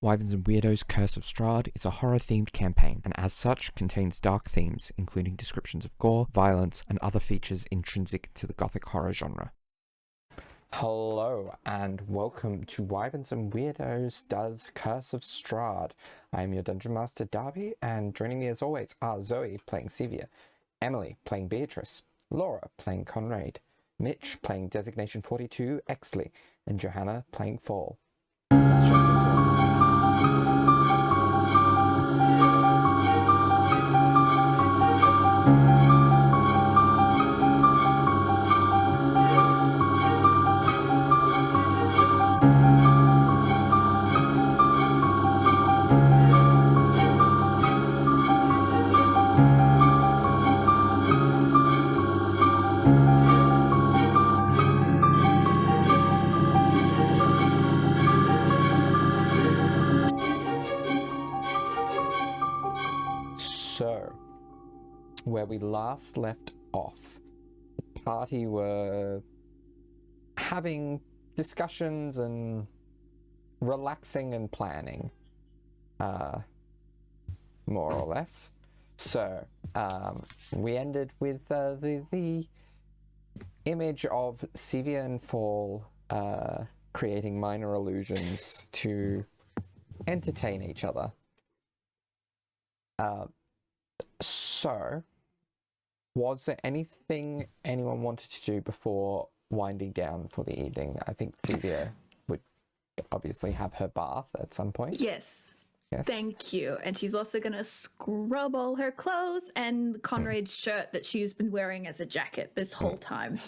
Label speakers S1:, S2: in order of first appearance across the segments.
S1: Wyverns and Weirdos Curse of Strahd is a horror-themed campaign, and as such contains dark themes, including descriptions of gore, violence, and other features intrinsic to the gothic horror genre. Hello, and welcome to Wyverns and Weirdos Does Curse of Strahd. I am your Dungeon Master, Darby, and joining me as always are Zoe, playing Cevia, Emily, playing Beatrice, Laura, playing Conrade, Mitch, playing Designation 42, Exley, and Johanna, playing Fall. Let's jump into it. So, where we last left off, the party were having discussions and relaxing and planning, more or less. So, we ended with the image of Cevia and Fall creating minor illusions to entertain each other. So, was there anything anyone wanted to do before winding down for the evening? I think Cevia would obviously have her bath at some point.
S2: Yes.
S1: Yes.
S2: Thank you. And she's also going to scrub all her clothes and Conrade's shirt that she's been wearing as a jacket this whole time.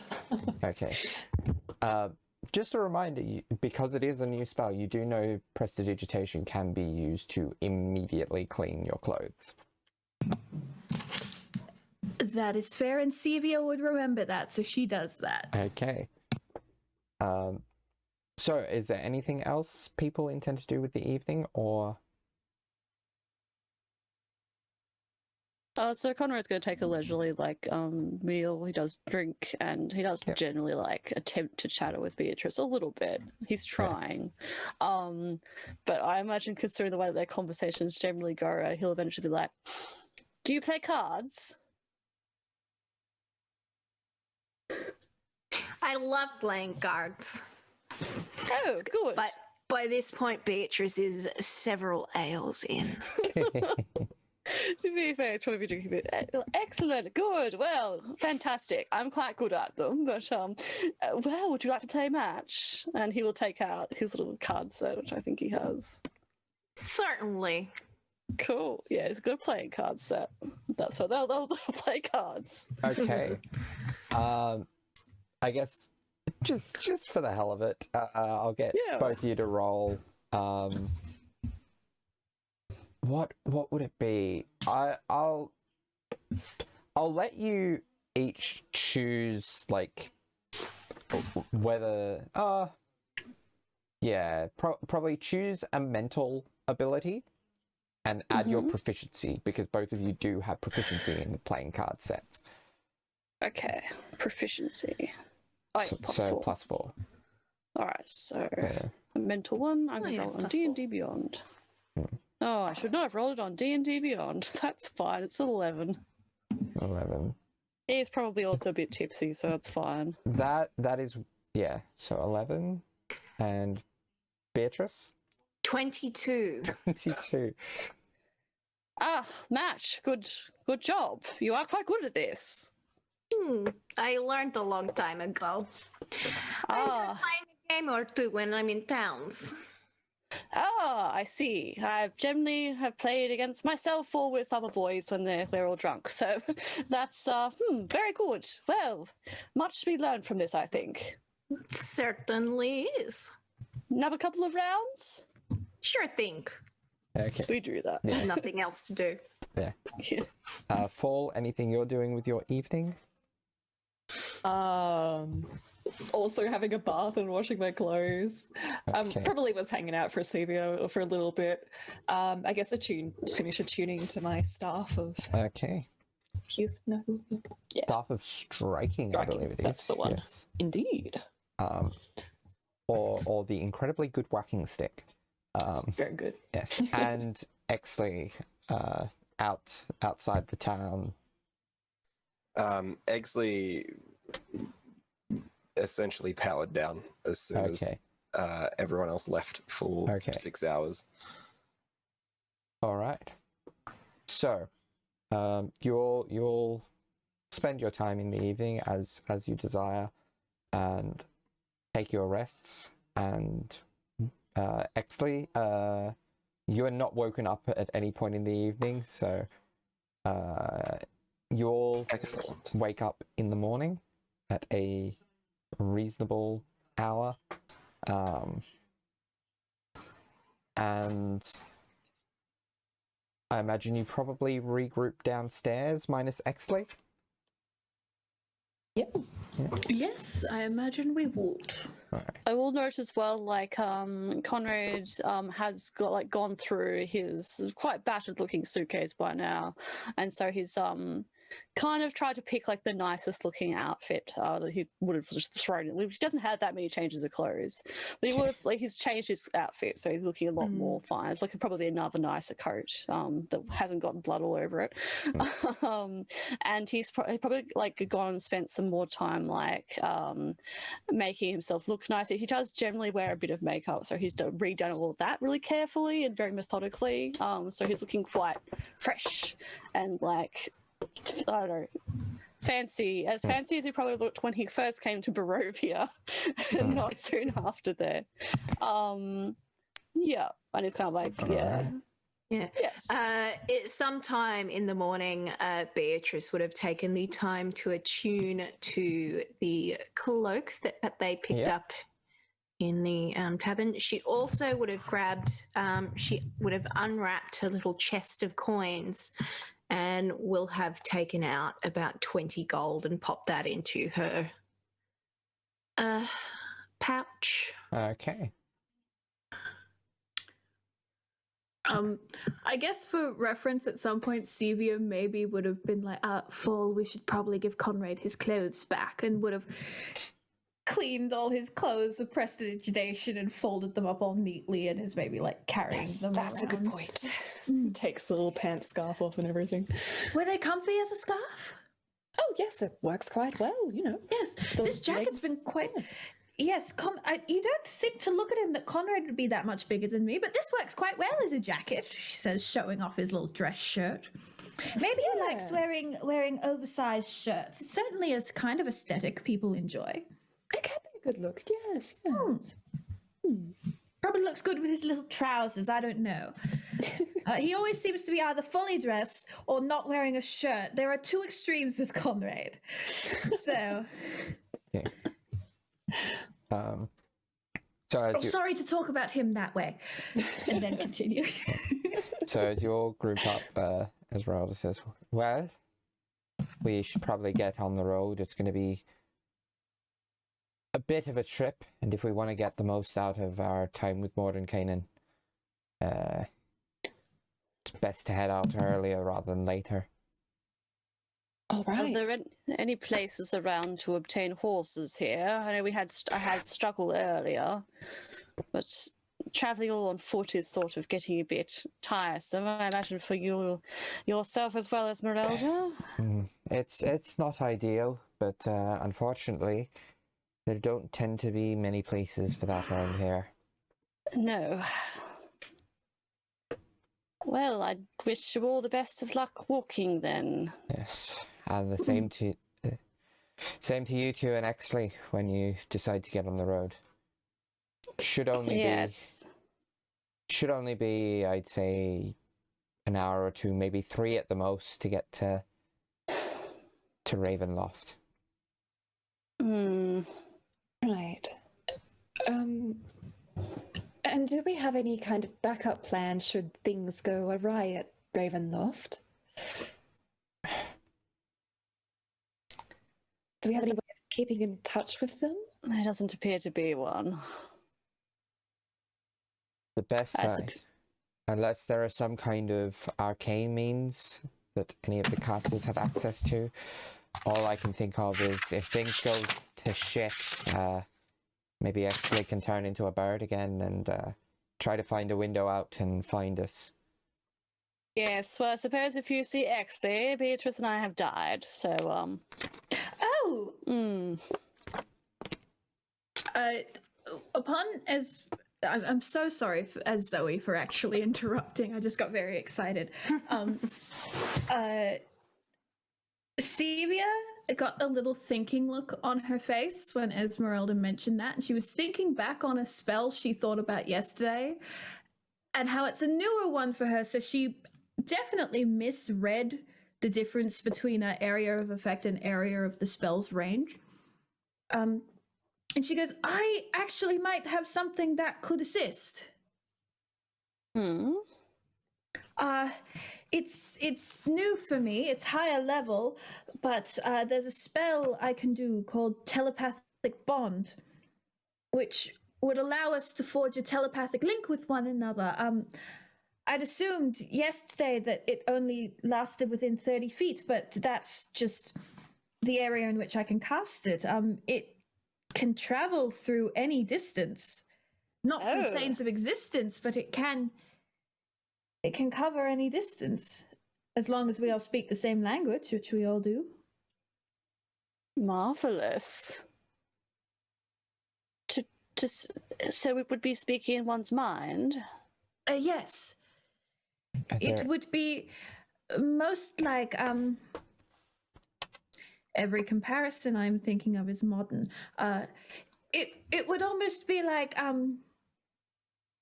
S1: Okay. Just a reminder, because it is a new spell, you do know prestidigitation can be used to immediately clean your clothes.
S2: That is fair, and Cevia would remember that, so she does that.
S1: Okay. So is there anything else people intend to do with the evening, or?
S3: So Conrad's going to take a leisurely, meal. He does drink, and he does generally, attempt to chatter with Beatrice a little bit. He's trying. But I imagine, considering the way that their conversations generally go, he'll eventually be like, "Do you play cards?"
S4: I love playing cards.
S3: Oh, good.
S4: But by this point, Beatrice is several ales in.
S3: To be fair, it's probably drinking a bit. Excellent, good, well, fantastic. I'm quite good at them, but well, would you like to play a match? And he will take out his little card set, which I think he has.
S4: Certainly.
S3: Cool. Yeah, he's a good playing card set. So they'll play cards.
S1: Okay. I guess just for the hell of it, I'll get both of you to roll. What would it be? I'll let you each choose whether probably choose a mental ability and add your proficiency, because both of you do have proficiency in playing card sets.
S3: Okay, proficiency. Oh,
S1: so
S3: +4.
S1: +4.
S3: All right, so a mental one. I'm going to roll on D&D Beyond. Oh, I should not have rolled it on D&D Beyond. That's fine. It's 11.
S1: 11.
S3: He's probably also a bit tipsy, so that's fine.
S1: That is, yeah. So 11, and Beatrice.
S4: 22.
S1: 22.
S3: Ah, match. Good job. You are quite good at this.
S4: I learned a long time ago. I'm playing a game or two when I'm in towns.
S3: Ah, I see. I generally have played against myself or with other boys when we're all drunk. So that's very good. Well, much to be learned from this, I think.
S4: It certainly is.
S3: Have a couple of rounds?
S4: Sure thing.
S1: Okay.
S3: So we do that.
S1: Yeah.
S4: Nothing else to do.
S1: Yeah. Fall, anything you're doing with your evening?
S5: Also having a bath and washing my clothes.
S1: Okay.
S5: Probably was hanging out for Cevia for a little bit. I guess finish attuning to my staff of
S1: Okay.
S5: Staff
S1: of striking, I believe it is.
S5: That's the one.
S1: Yes.
S5: Indeed.
S1: Or the incredibly good whacking stick.
S5: Very good.
S1: Yes, and Exley outside the town.
S6: Exley essentially powered down as soon as everyone else left for 6 hours.
S1: All right. So, you'll spend your time in the evening as you desire, and take your rests. And Exley, you are not woken up at any point in the evening, so you'll wake up in the morning at a reasonable hour, and I imagine you probably regroup downstairs minus Exley.
S5: Yep.
S2: Yes, I imagine we would.
S1: Right.
S3: I will note as well, like, Conrade has gone through his quite battered-looking suitcase by now, and so he's kind of tried to pick like the nicest looking outfit that he would have just thrown in. He doesn't have that many changes of clothes, but he would have, like, he's changed his outfit, so he's looking a lot more fine. It's like probably another nicer coat that hasn't got blood all over it. And he's probably like gone and spent some more time like making himself look nicer. He does generally wear a bit of makeup, so he's redone all of that really carefully and very methodically. So he's looking quite fresh and like, I don't know, fancy as he probably looked when he first came to Barovia, and not soon after there. Yeah, and he's kind of like, yeah. Yes.
S4: It's sometime in the morning, Beatrice would have taken the time to attune to the cloak that they picked up in the tavern. She also would have she would have unwrapped her little chest of coins and will have taken out about 20 gold and popped that into her pouch.
S1: Okay.
S2: I guess for reference, at some point, Cevia maybe would have been like, Fall, we should probably give Conrade his clothes back, and would have cleaned all his clothes of prestidigitation and folded them up all neatly, and is maybe like carrying them
S5: That's
S2: around.
S5: a good point. Takes the little pants scarf off and everything.
S2: Were they comfy as a scarf?
S5: Oh, yes, it works quite well, you know.
S2: Yes, this jacket's been quite... Yes, you don't think to look at him that Conrad would be that much bigger than me, but this works quite well as a jacket, she says, showing off his little dress shirt. Maybe he likes wearing oversized shirts. It certainly is kind of aesthetic people enjoy.
S5: It can be a good look, yes.
S2: Probably looks good with his little trousers, I don't know. He always seems to be either fully dressed or not wearing a shirt. There are two extremes with Conrad. So...
S1: Okay. Sorry
S2: to talk about him that way. And then continue.
S1: So as you all group up, Esmerelda says, well, we should probably get on the road. It's going to be a bit of a trip, and if we want to get the most out of our time with Mordenkainen, it's best to head out earlier rather than later.
S5: All right.
S3: Are there any places around to obtain horses here? I know I had struggle earlier, but travelling all on foot is sort of getting a bit tiresome. I imagine for yourself as well, Esmerelda.
S1: It's not ideal, but unfortunately, there don't tend to be many places for that around here.
S3: No. Well, I wish you all the best of luck walking then.
S1: Yes, and the same to you two and Exley when you decide to get on the road. Should only be, I'd say, an hour or two, maybe 3 at the most, to get to Ravenloft.
S5: Right. And do we have any kind of backup plan should things go awry at Ravenloft? Do we have any way of keeping in touch with them?
S3: There doesn't appear to be one.
S1: The best thing, unless there are some kind of arcane means that any of the casters have access to, all I can think of is if things go to shit, maybe Exley can turn into a bird again and try to find a window out and find us.
S3: Yes, well, I suppose if you see Exley, Beatrice and I have died, so,
S2: Oh! I'm so sorry as Zoe for actually interrupting. I just got very excited. Cevia got a little thinking look on her face when Esmerelda mentioned that, and she was thinking back on a spell she thought about yesterday and how it's a newer one for her, so she definitely misread the difference between an area of effect and area of the spell's range. And she goes, I actually might have something that could assist. It's new for me. It's higher level, but there's a spell I can do called Telepathic Bond, which would allow us to forge a telepathic link with one another. I'd assumed yesterday that it only lasted within 30 feet, but that's just the area in which I can cast it. It can travel through any distance, not through planes of existence, but it can cover any distance, as long as we all speak the same language, which we all do.
S3: Marvelous. So it would be speaking in one's mind?
S2: Yes. It would be most like, every comparison I'm thinking of is modern. It would almost be like,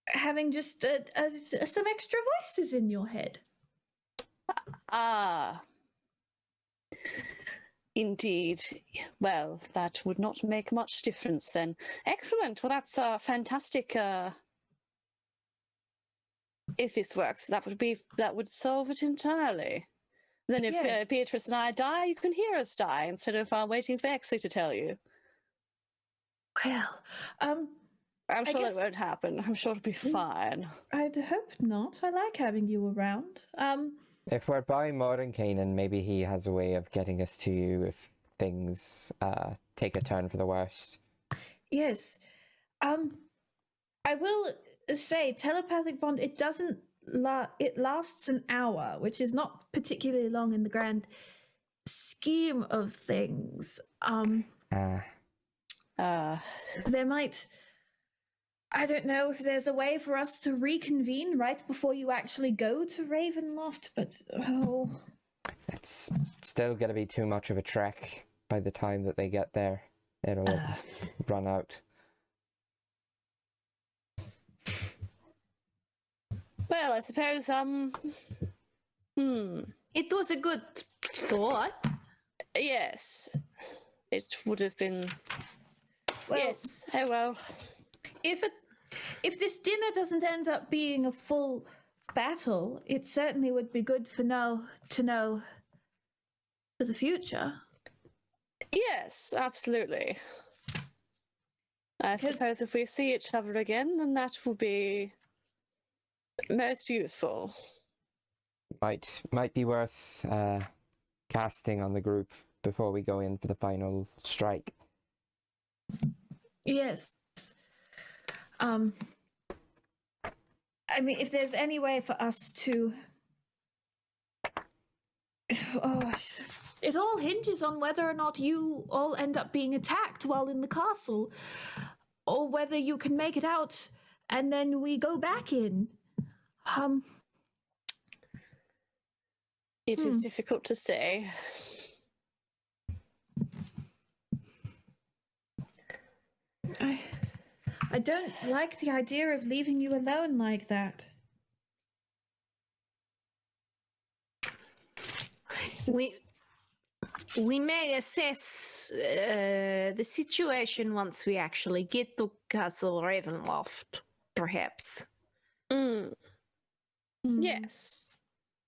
S2: having just some extra voices in your head.
S3: Indeed. Well, that would not make much difference then. Excellent. Well, that's fantastic. If this works, that would solve it entirely. Then if Beatrice and I die, you can hear us die instead of waiting for Exley to tell you.
S2: Well,
S3: I'm sure that won't happen. I'm sure it'll be fine.
S2: I'd hope not. I like having you around.
S1: If we're by Mordenkainen, maybe he has a way of getting us to you if things take a turn for the worst.
S2: Yes. I will say, telepathic bond, it doesn't it lasts an hour, which is not particularly long in the grand scheme of things. There might... I don't know if there's a way for us to reconvene right before you actually go to Ravenloft, but
S1: it's still going to be too much of a trek by the time that they get there. It'll run out.
S3: Well, I suppose,
S4: It was a good thought.
S3: Yes. It would have been...
S2: Well,
S3: yes, oh well.
S2: If this dinner doesn't end up being a full battle, it certainly would be good to know for the future.
S3: Yes, absolutely. I suppose if we see each other again, then that will be most useful.
S1: Might be worth casting on the group before we go in for the final strike.
S2: Yes. I mean, if there's any way for us to... it all hinges on whether or not you all end up being attacked while in the castle, or whether you can make it out and then we go back in.
S3: It is difficult to say.
S2: I don't like the idea of leaving you alone like that.
S4: We may assess the situation once we actually get to Castle Ravenloft, perhaps.
S3: Yes,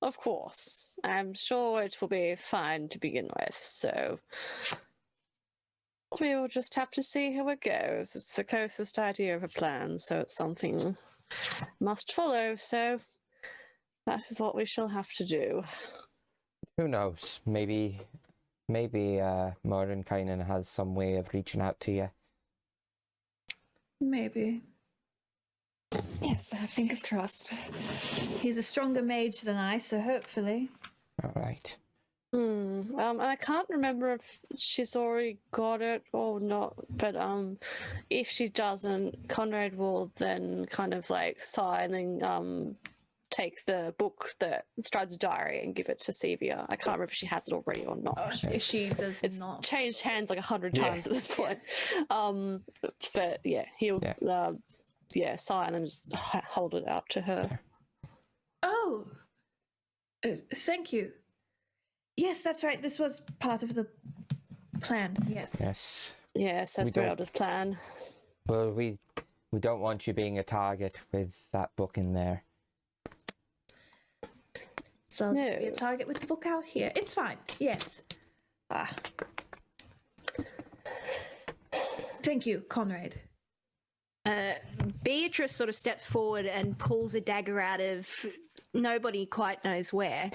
S3: of course. I'm sure it will be fine to begin with, so we will just have to see how it goes. It's the closest idea of a plan, so it's something must follow, so that is what we shall have to do.
S1: Who knows? Maybe Mordenkainen has some way of reaching out to you.
S2: Maybe.
S5: Yes, fingers crossed.
S2: He's a stronger mage than I, so hopefully.
S1: All right.
S3: And I can't remember if she's already got it or not, but if she doesn't, Conrad will then kind of like sigh and then take the book, the Strahd's diary, and give it to Cevia. I can't remember if she has it already or not.
S2: She does
S3: It's
S2: not.
S3: changed hands like 100 times at this point. But yeah, he'll sigh and then just hold it out to her.
S2: Oh, thank you. Yes, that's right. This was part of the plan. Yes.
S1: Yes.
S3: Yes, Esmerelda's plan.
S1: Well, we don't want you being a target with that book in there.
S2: So I'll just be a target with the book out here. It's fine. Yes. Thank you, Conrade.
S4: Beatrice sort of steps forward and pulls a dagger out of nobody quite knows where,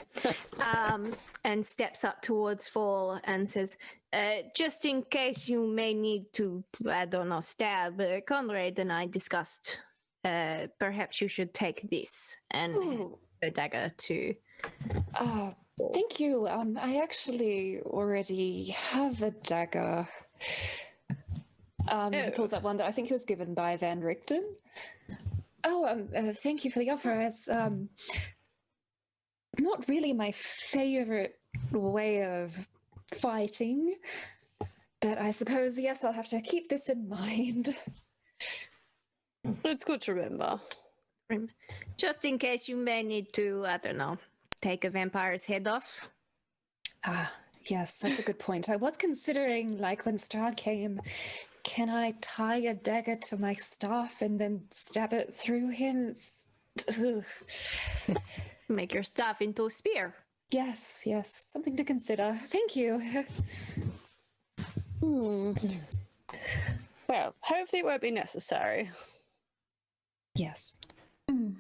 S4: and steps up towards Fall and says, just in case you may need to, I don't know, stab, Conrade and I discussed perhaps you should take this, and hand the dagger to...
S5: Thank you. I actually already have a dagger. He pulls up one that I think was given by Van Richten. Thank you for the offer. It's not really my favorite way of fighting, but I suppose, yes, I'll have to keep this in mind.
S3: It's good to remember.
S4: Just in case you may need to, I don't know, take a vampire's head off.
S5: Yes, that's a good point. I was considering, like, when Strahd came, can I tie a dagger to my staff and then stab it through him?
S4: Make your staff into a spear.
S5: Yes, something to consider. Thank you.
S3: Well, hopefully it won't be necessary.
S5: Yes. And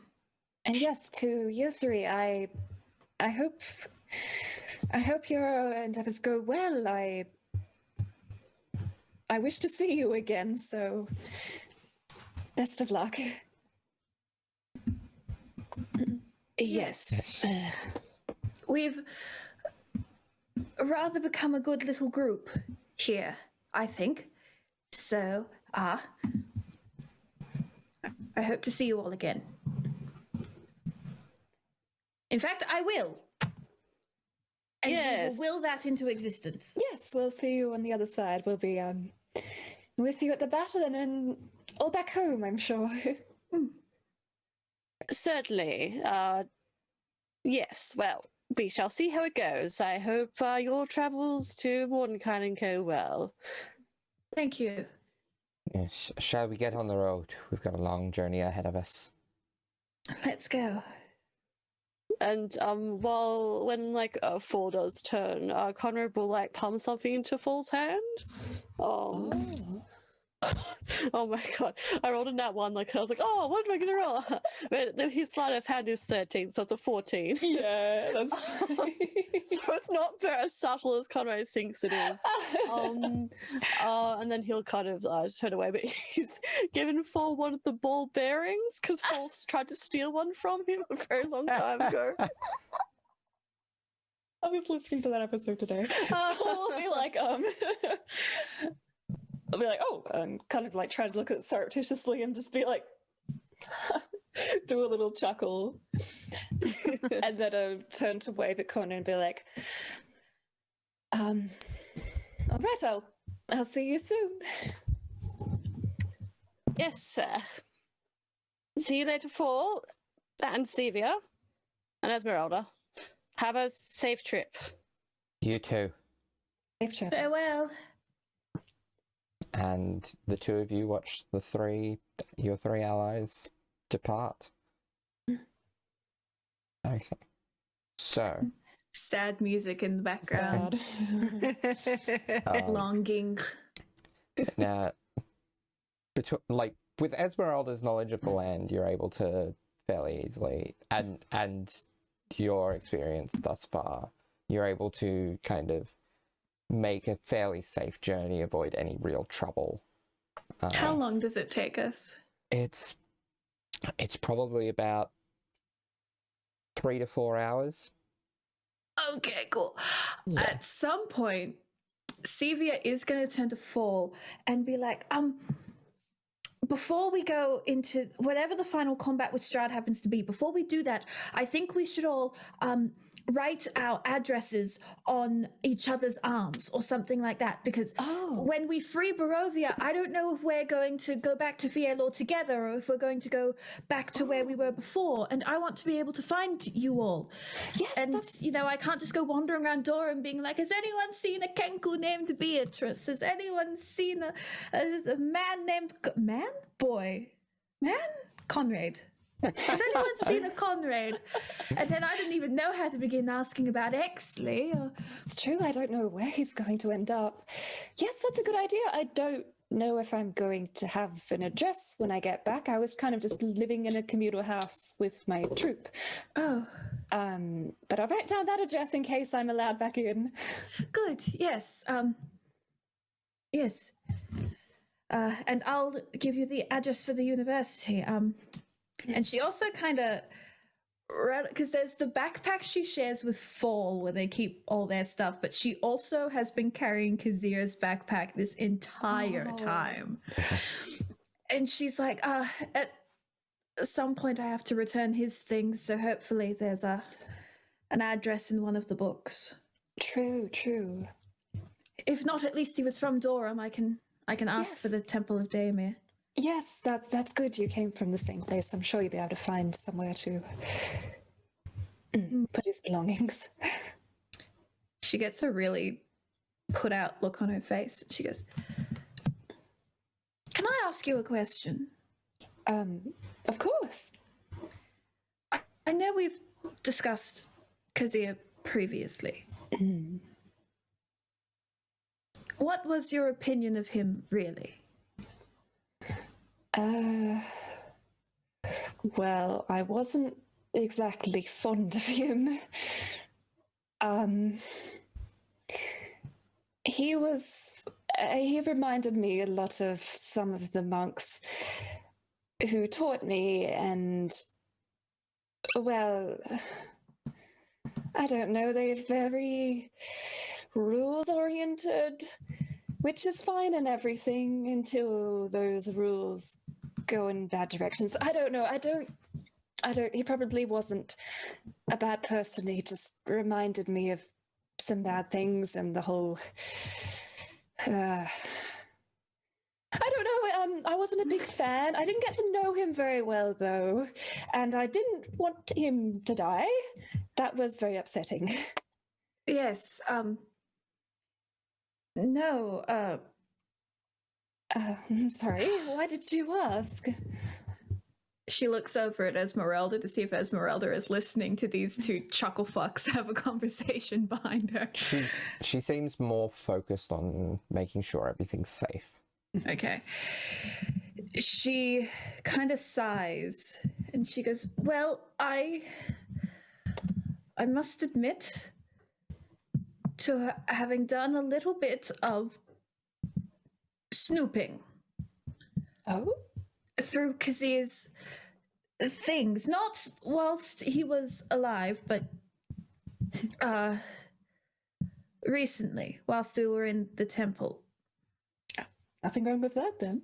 S5: yes, to you three, I hope your endeavors go well. I wish to see you again, so best of luck.
S3: Yes.
S2: We've rather become a good little group here, I think. So, I hope to see you all again. In fact, I will. And
S3: yes.
S2: we will will that into existence.
S5: Yes, we'll see you on the other side. We'll be with you at the battle and then all back home, I'm sure.
S3: Certainly. Yes, well, we shall see how it goes. I hope your travels to Mordenkainen go well.
S2: Thank you.
S1: Yes. Shall we get on the road? We've got a long journey ahead of us.
S2: Let's go.
S3: And when Fall does turn, Conrad will palm something into Fall's hand. Oh my god! I rolled a nat 1. I was like, oh, what am I gonna roll? But his sleight of hand is 13, so it's a 14.
S5: Yeah, that's
S3: so it's not very subtle as Conrad thinks it is. And then he'll kind of turn away, but he's given Fall one of the ball bearings because Fall's tried to steal one from him a very long time ago.
S5: I was listening to that episode today. I'll be like, I'll be like, oh, and kind of try to look at it surreptitiously and just be like, do a little chuckle. And then turn to wave at Connor and be like, all right, I'll see you soon.
S3: Yes, sir. See you later, Fall, and Cevia, and Esmerelda. Have a safe trip.
S1: You too.
S5: Safe trip.
S2: Farewell.
S1: And the two of you watch your three allies depart. Okay. So.
S2: Sad music in the background. Longing.
S1: Now, with Esmeralda's knowledge of the land, you're able to fairly easily, and your experience thus far, you're able to kind of make a fairly safe journey, avoid any real trouble.
S2: How long does it take us?
S1: It's It's probably about 3 to 4 hours.
S2: Okay, cool.
S1: Yeah.
S2: At some point, Cevia is going to turn to Fall and be like, before we go into whatever the final combat with Strahd happens to be, before we do that, I think we should all write our addresses on each other's arms or something like that, because when we free Barovia, I don't know if we're going to go back to Fierlor together or if we're going to go back to where we were before, and I want to be able to find you all.
S5: Yes,
S2: and
S5: that's...
S2: you know, I can't just go wandering around Dora and being like, has anyone seen a Kenku named Beatrice? Has anyone seen a man named Conrade? Has anyone seen a Conrade? And then I didn't even know how to begin asking about Exley.
S5: It's true, I don't know where he's going to end up. Yes, that's a good idea. I don't know if I'm going to have an address when I get back. I was kind of just living in a communal house with my troop.
S2: Oh.
S5: But I'll write down that address in case I'm allowed back in.
S2: Good, yes. Yes. And I'll give you the address for the university. And she also kind of, because there's the backpack she shares with Fall where they keep all their stuff, but she also has been carrying Kazia's backpack this entire time. And she's like, at some point I have to return his things, so hopefully there's an address in one of the books.
S5: True.
S2: If not, at least he was from Durham. I can ask for the Temple of Daemir.
S5: Yes, that's good. You came from the same place. I'm sure you'll be able to find somewhere to put his belongings.
S2: She gets a really put out look on her face. She goes, can I ask you a question?
S5: Of course.
S2: I know we've discussed Cevia previously. What was your opinion of him, really?
S5: Well, I wasn't exactly fond of him. He reminded me a lot of some of the monks who taught me, and, well, I don't know, they're very rules-oriented, which is fine and everything until those rules go in bad directions. I don't know. He probably wasn't a bad person. He just reminded me of some bad things and the whole... I don't know. I wasn't a big fan. I didn't get to know him very well, though. And I didn't want him to die. That was very upsetting.
S2: Yes, no,
S5: I'm sorry, why did you ask?
S2: She looks over at Esmerelda to see if Esmerelda is listening to these two chuckle fucks have a conversation behind her.
S1: She seems more focused on making sure everything's safe.
S2: Okay. She kind of sighs and she goes, well, I must admit to having done a little bit of snooping.
S5: Oh?
S2: Through Kazia's things. Not whilst he was alive, but recently, whilst we were in the temple.
S5: Nothing wrong with that, then.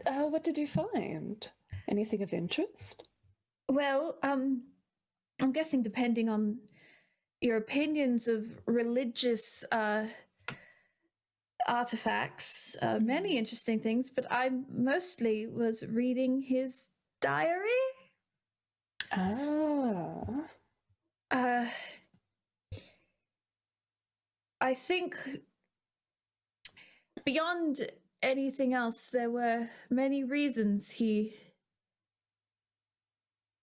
S5: What did you find? Anything of interest?
S2: Well, I'm guessing depending on your opinions of religious artifacts, many interesting things, but I mostly was reading his diary. I think beyond anything else, there were many reasons he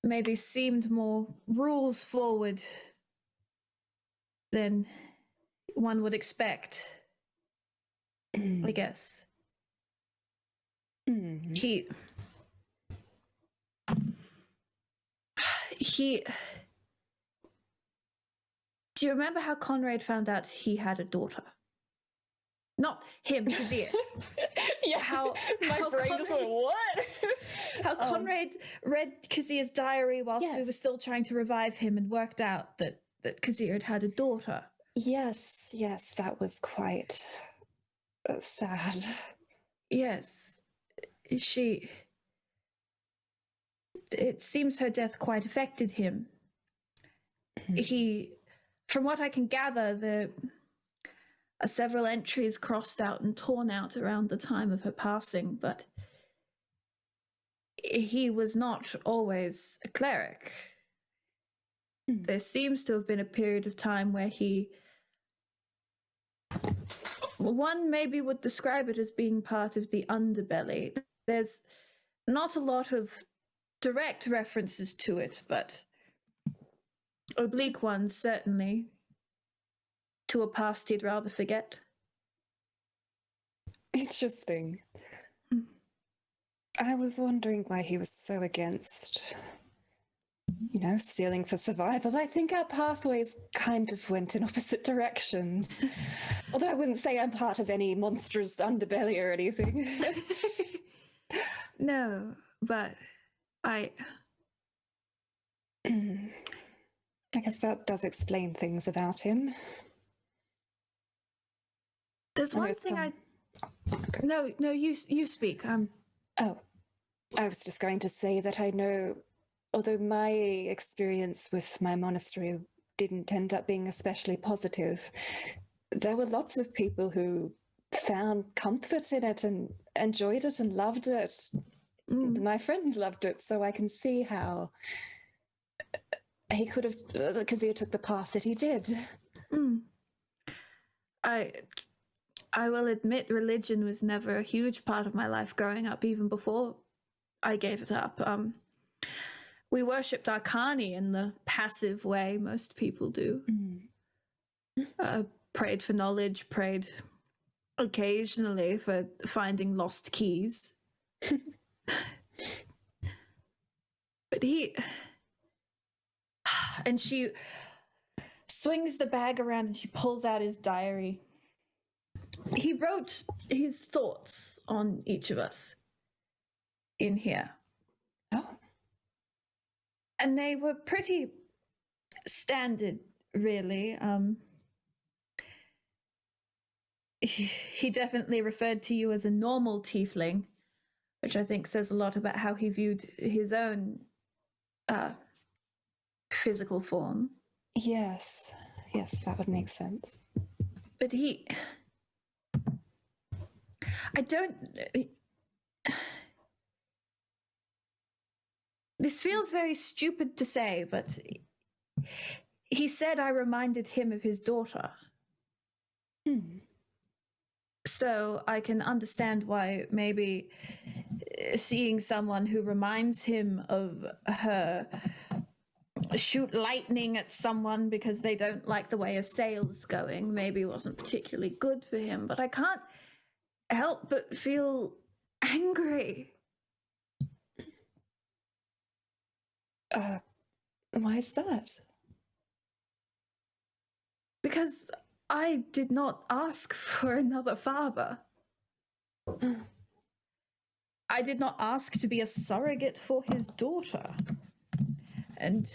S2: maybe seemed more rules forward than one would expect, I guess. He do you remember how Conrade found out he had a daughter? not him, Jessie.
S5: Yeah, my brain just went, what?
S2: How Conrade read Kezia's diary whilst we were
S5: Yes.
S2: still trying to revive him and worked out that Kezia had had a daughter.
S5: Yes, that was quite sad.
S2: Yes. It seems her death quite affected him. From what I can gather, there are several entries crossed out and torn out around the time of her passing, but he was not always a cleric. There seems to have been a period of time where one maybe would describe it as being part of the underbelly. There's not a lot of direct references to it, but oblique ones, certainly, to a past he'd rather forget.
S5: Interesting. I was wondering why he was so against, stealing for survival. I think our pathways kind of went in opposite directions. Although I wouldn't say I'm part of any monstrous underbelly or anything.
S2: No, but I
S5: guess that does explain things about him.
S2: There's one thing No, you speak.
S5: Oh, I was just going to say that I know, although my experience with my monastery didn't end up being especially positive, there were lots of people who found comfort in it and enjoyed it and loved it. My friend loved it, so I can see how he could have, because he took the path that he did.
S2: I will admit religion was never a huge part of my life growing up, even before I gave it up. We worshipped Arcani in the passive way most people do. Prayed for knowledge, prayed occasionally for finding lost keys. But and she swings the bag around and she pulls out his diary. He wrote his thoughts on each of us in here.
S5: Oh.
S2: And they were pretty standard, really. He definitely referred to you as a normal tiefling, which I think says a lot about how he viewed his own physical form.
S5: Yes, that would make sense.
S2: But this feels very stupid to say, but he said I reminded him of his daughter. So I can understand why maybe seeing someone who reminds him of her shoot lightning at someone because they don't like the way a sale is going maybe wasn't particularly good for him. But I can't help but feel angry.
S5: Why is that?
S2: Because I did not ask for another father. I did not ask to be a surrogate for his daughter. And,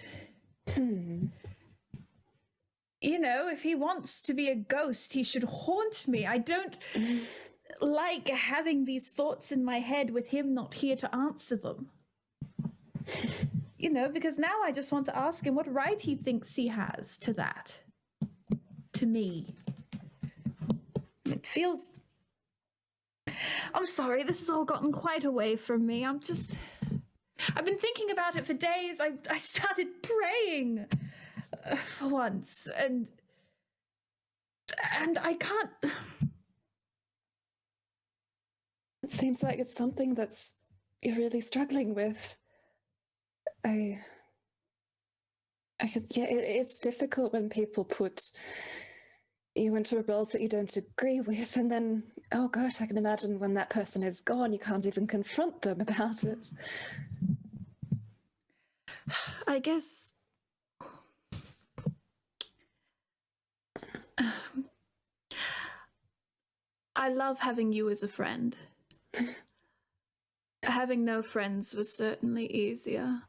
S2: if he wants to be a ghost, he should haunt me. I don't like having these thoughts in my head with him not here to answer them. Because now I just want to ask him what right he thinks he has to that. To me. It feels... I'm sorry, this has all gotten quite away from me. I've been thinking about it for days. I started praying for once, and I can't...
S5: It seems like it's something that's you're really struggling with. It's difficult when people put you into roles that you don't agree with, and then, oh gosh, I can imagine when that person is gone, you can't even confront them about it.
S2: I guess... I love having you as a friend. Having no friends was certainly easier.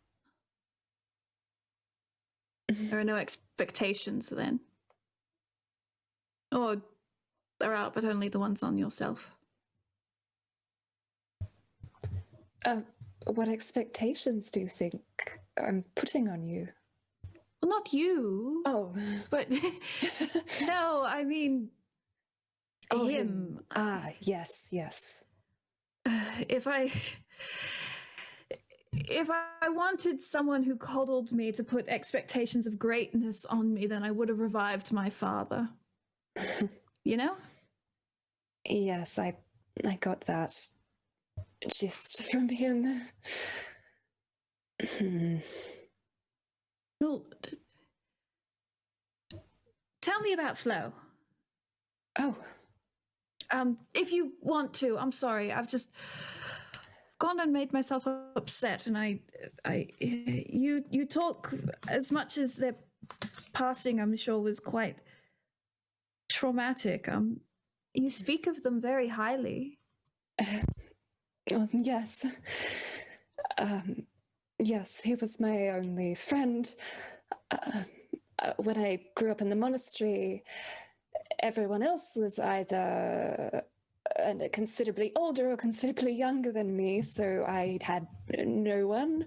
S2: There are no expectations then. Or there are, but only the ones on yourself.
S5: What expectations do you think I'm putting on you?
S2: Well, not you.
S5: Oh.
S2: But no, I mean him.
S5: Ah, yes, yes.
S2: If I wanted someone who coddled me to put expectations of greatness on me, then I would have revived my father. You know?
S5: Yes, I got that just from him.
S2: Well, tell me about Flo.
S5: Oh.
S2: If you want to. I'm sorry. I've just gone and made myself upset, and you talk as much as their passing, I'm sure, was quite traumatic. You speak of them very highly.
S5: Well, yes. Yes, he was my only friend. When I grew up in the monastery, everyone else was either considerably older or considerably younger than me, so I had no one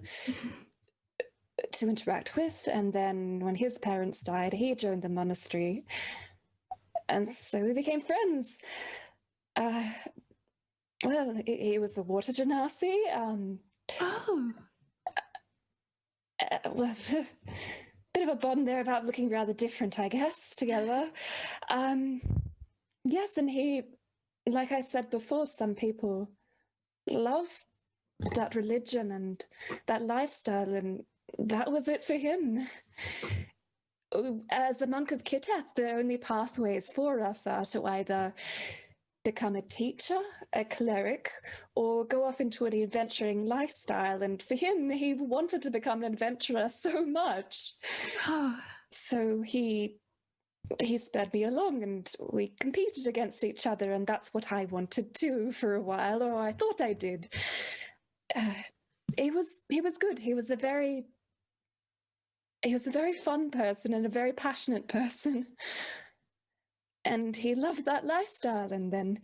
S5: to interact with. And then when his parents died, he joined the monastery, and so we became friends. Well, he was a water genasi. Well, bit of a bond there about looking rather different, I guess, together. Yes, and he, like I said before, some people love that religion and that lifestyle, and that was it for him. As the monk of Kiteth, the only pathways for us are to either become a teacher, a cleric, or go off into an adventuring lifestyle. And for him, he wanted to become an adventurer so much. So he spurred me along, and we competed against each other, and that's what I wanted to for a while, or I thought I did. He was good. He was a very fun person and a very passionate person. And he loved that lifestyle, and then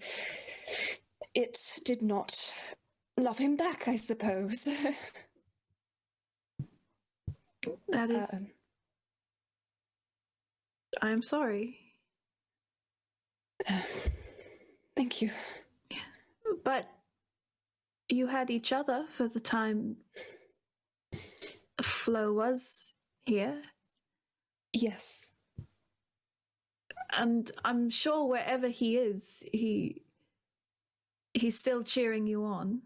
S5: it did not love him back, I suppose.
S2: That is... I'm sorry.
S5: Thank you.
S2: But you had each other for the time Flo was here.
S5: Yes.
S2: And I'm sure wherever he is, he's still cheering you on.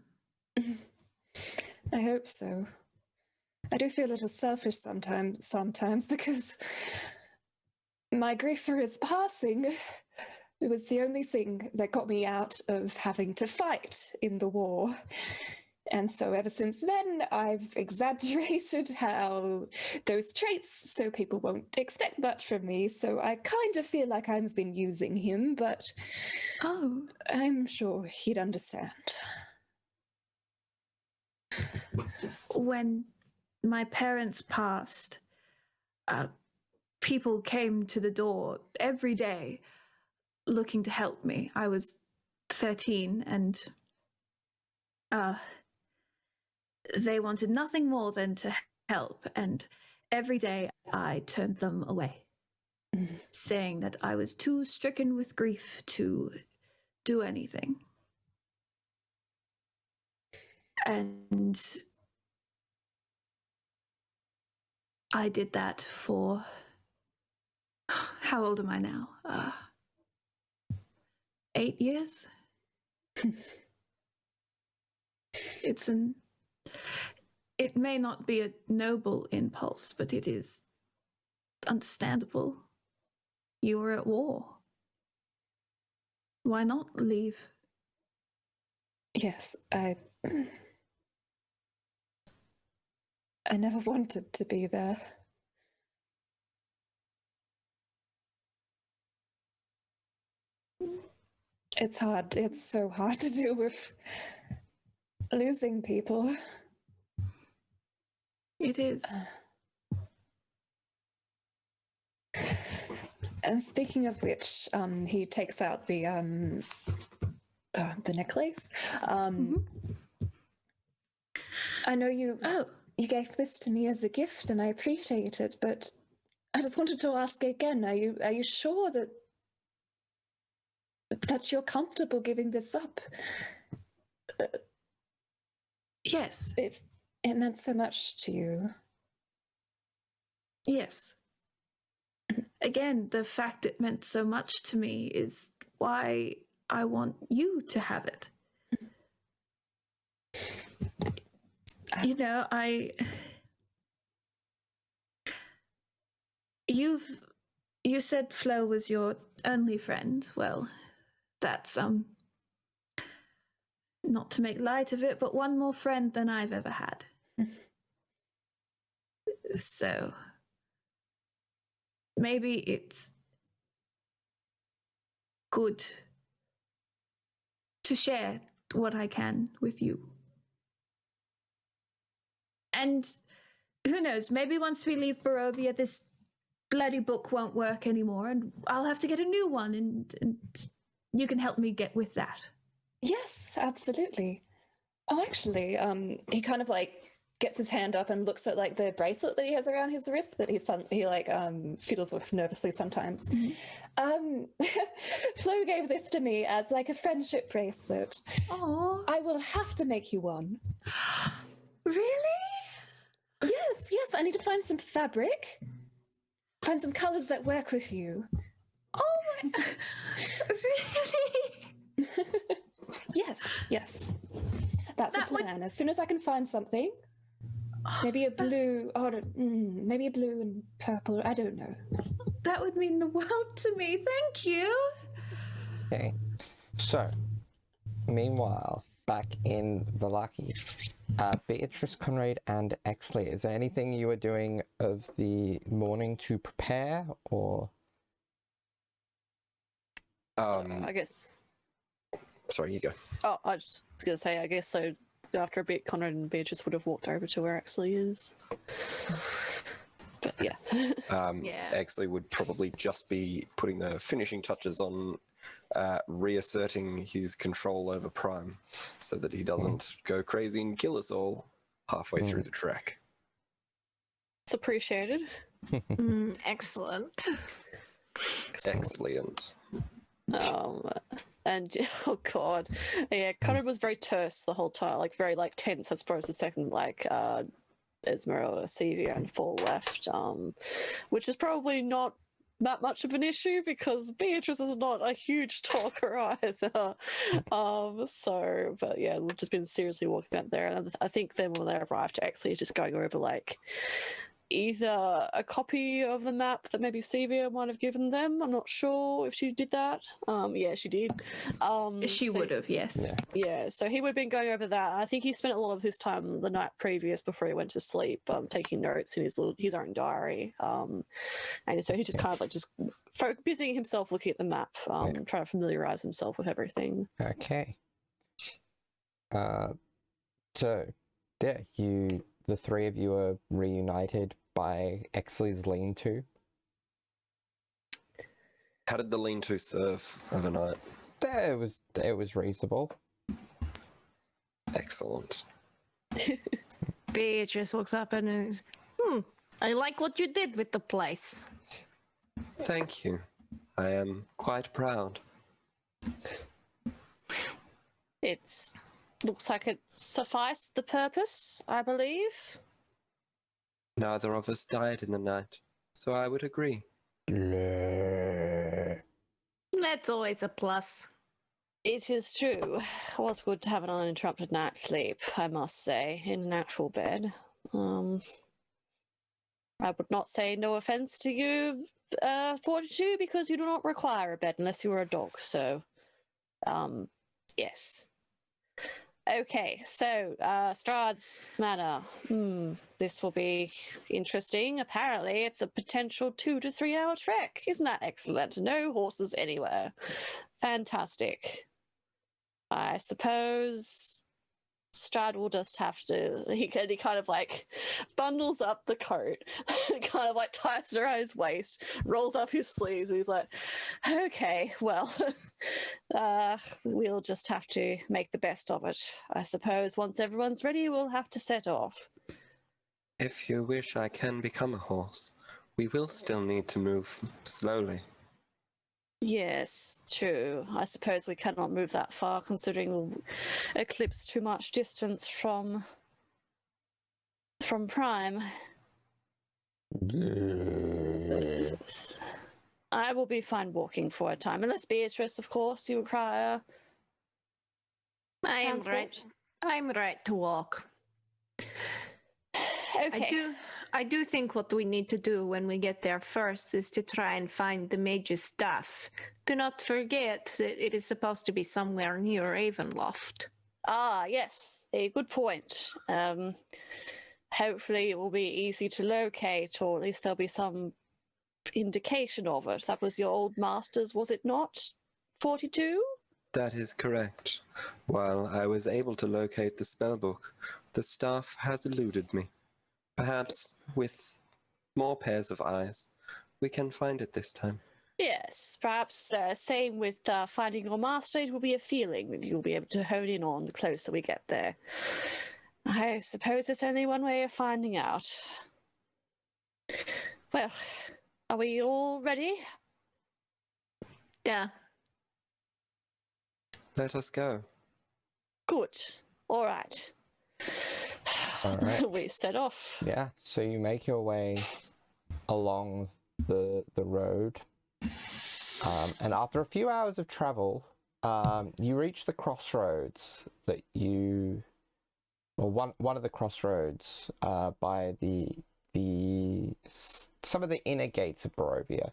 S5: I hope so. I do feel a little selfish sometimes because my grief for his passing, it was the only thing that got me out of having to fight in the war. And so ever since then, I've exaggerated how those traits so people won't expect much from me. So I kind of feel like I've been using him, but I'm sure he'd understand.
S2: When my parents passed, people came to the door every day looking to help me. I was 13, and they wanted nothing more than to help, and every day I turned them away, saying that I was too stricken with grief to do anything. And I did that for... How old am I now? 8 years? It may not be a noble impulse, but it is understandable. You were at war. Why not leave?
S5: Yes, I never wanted to be there. It's hard. It's so hard to deal with losing people.
S2: It is.
S5: And speaking of which, he takes out the necklace. I know you gave this to me as a gift, and I appreciate it. But I just wanted to ask again: Are you sure that you're comfortable giving this up?
S2: Yes.
S5: It meant so much to you.
S2: Yes. Again, the fact it meant so much to me is why I want you to have it. You know, you said Flo was your only friend. Well, that's not to make light of it, but one more friend than I've ever had. So maybe it's good to share what I can with you. And who knows, maybe once we leave Barovia, this bloody book won't work anymore, and I'll have to get a new one, and you can help me get with that.
S5: Yes, absolutely. Oh, actually, he kind of like gets his hand up and looks at like the bracelet that he has around his wrist that he fiddles with nervously sometimes. Mm-hmm. Flo gave this to me as like a friendship bracelet.
S2: Oh,
S5: I will have to make you one.
S2: Really?
S5: Yes. I need to find some fabric, find some colors that work with you.
S2: Oh my! Really?
S5: Yes. That's a plan. As soon as I can find something, maybe a blue, maybe a blue and purple. I don't know.
S2: That would mean the world to me. Thank you.
S1: Okay. So, meanwhile, back in Vallaki, Beatrice, Conrade, and Exley, is there anything you are doing of the morning to prepare, or?
S3: I guess.
S6: Sorry, you go.
S3: Oh, I was going to say, I guess so. After a bit, Conrad and Beatrice would have walked over to where Exley is. But yeah.
S6: Exley would probably just be putting the finishing touches on reasserting his control over Prime so that he doesn't go crazy and kill us all halfway through the trek.
S3: It's appreciated.
S4: Excellent.
S6: Excellent.
S3: And oh god, yeah, Conrad was very terse the whole time, like very like tense. I suppose the second like Esmerelda, Cevia, and Fall left, which is probably not that much of an issue because Beatrice is not a huge talker either. So, but yeah, we've just been seriously walking out there, and I think then when they arrived, actually just going over like either a copy of the map that maybe Cevia might have given them. I'm not sure if she did that. Yeah, she did.
S2: She would have, yes.
S3: Yeah, so he would have been going over that. I think he spent a lot of his time the night previous before he went to sleep taking notes in his own diary. And so he just kind of like just busy himself looking at the map, trying to familiarise himself with everything.
S1: Okay. So, yeah, the three of you are reunited by Exley's lean-to.
S6: How did the lean-to serve overnight?
S1: It was reasonable.
S6: Excellent.
S4: Beatrice walks up and is, I like what you did with the place.
S6: Thank you. I am quite proud.
S3: It looks like it sufficed the purpose, I believe.
S6: Neither of us died in the night, so I would agree.
S4: That's always a plus.
S3: It is true. It was good to have an uninterrupted night's sleep, I must say, in an actual bed. I would not say no offense to you, Fortitude, because you do not require a bed unless you are a dog, so, yes. Okay, so Strahd's Manor. This will be interesting. Apparently, it's a potential 2 to 3 hour trek. Isn't that excellent? No horses anywhere. Fantastic. I suppose Strahd will just have to. He kind of like bundles up the coat, kind of like ties it around his waist, rolls up his sleeves, and he's like, "Okay, well, we'll just have to make the best of it. I suppose once everyone's ready, we'll have to set off."
S6: If you wish, I can become a horse. We will still need to move slowly.
S3: Yes, true. I suppose we cannot move that far, considering we'll eclipse too much distance from Prime. I will be fine walking for a time, unless Beatrice, of course, you require.
S4: I'm
S3: transport.
S4: right to walk.
S3: Okay.
S4: I do think what we need to do when we get there first is to try and find the mage's staff. Do not forget that it is supposed to be somewhere near Ravenloft.
S3: Ah, yes, a good point. Hopefully it will be easy to locate, or at least there'll be some indication of it. That was your old master's, was it not? 42?
S6: That is correct. While I was able to locate the spellbook, the staff has eluded me. Perhaps with more pairs of eyes, we can find it this time.
S3: Yes, perhaps same with finding your master. It will be a feeling that you'll be able to hone in on the closer we get there. I suppose there's only one way of finding out. Well, are we all ready?
S4: Yeah.
S6: Let us go.
S3: Good. All right.
S1: All right.
S3: We set off.
S1: Yeah, so you make your way along the road, and after a few hours of travel, you reach the crossroads that one of the crossroads by some of the inner gates of Barovia.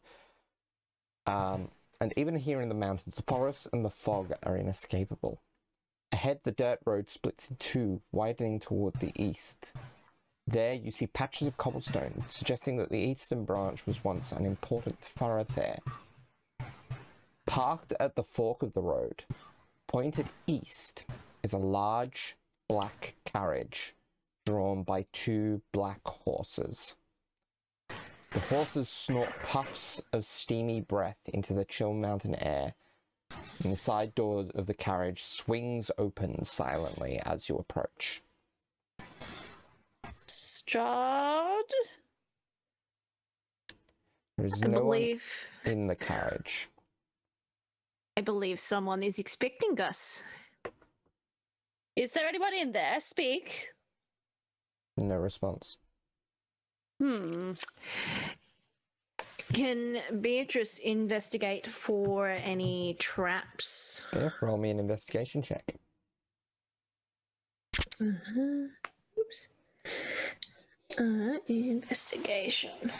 S1: And even here in the mountains, the forest and the fog are inescapable. Ahead, the dirt road splits in two, widening toward the east. There, you see patches of cobblestone, suggesting that the eastern branch was once an important thoroughfare. Parked at the fork of the road, pointed east, is a large black carriage drawn by two black horses. The horses snort puffs of steamy breath into the chill mountain air, and the side door of the carriage swings open silently as you approach.
S3: Strahd?
S1: There is
S4: I
S1: no one
S4: believe
S1: in the carriage.
S4: someone is expecting us.
S3: Is there anyone in there? Speak.
S1: No response.
S4: Can Beatrice investigate for any traps?
S1: Yeah, roll me an investigation check.
S4: Oops. Investigation.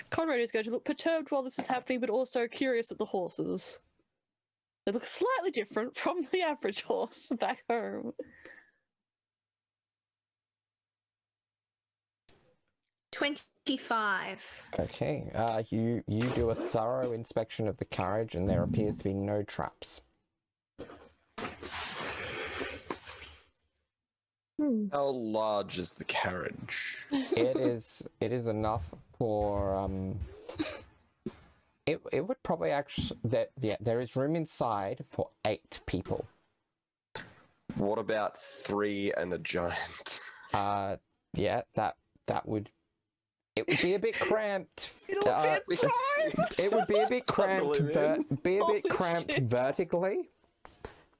S3: Conrade is going to look perturbed while this is happening, but also curious at the horses. They look slightly different from the average horse back home.
S4: 25.
S1: Okay, you do a thorough inspection of the carriage, and there appears to be no traps.
S6: How large is the carriage?
S1: It is enough for it would probably actually there is room inside for 8 people.
S6: What about 3 and a giant?
S1: Yeah, that would. It would be a bit cramped. It would be a bit cramped. Vertically,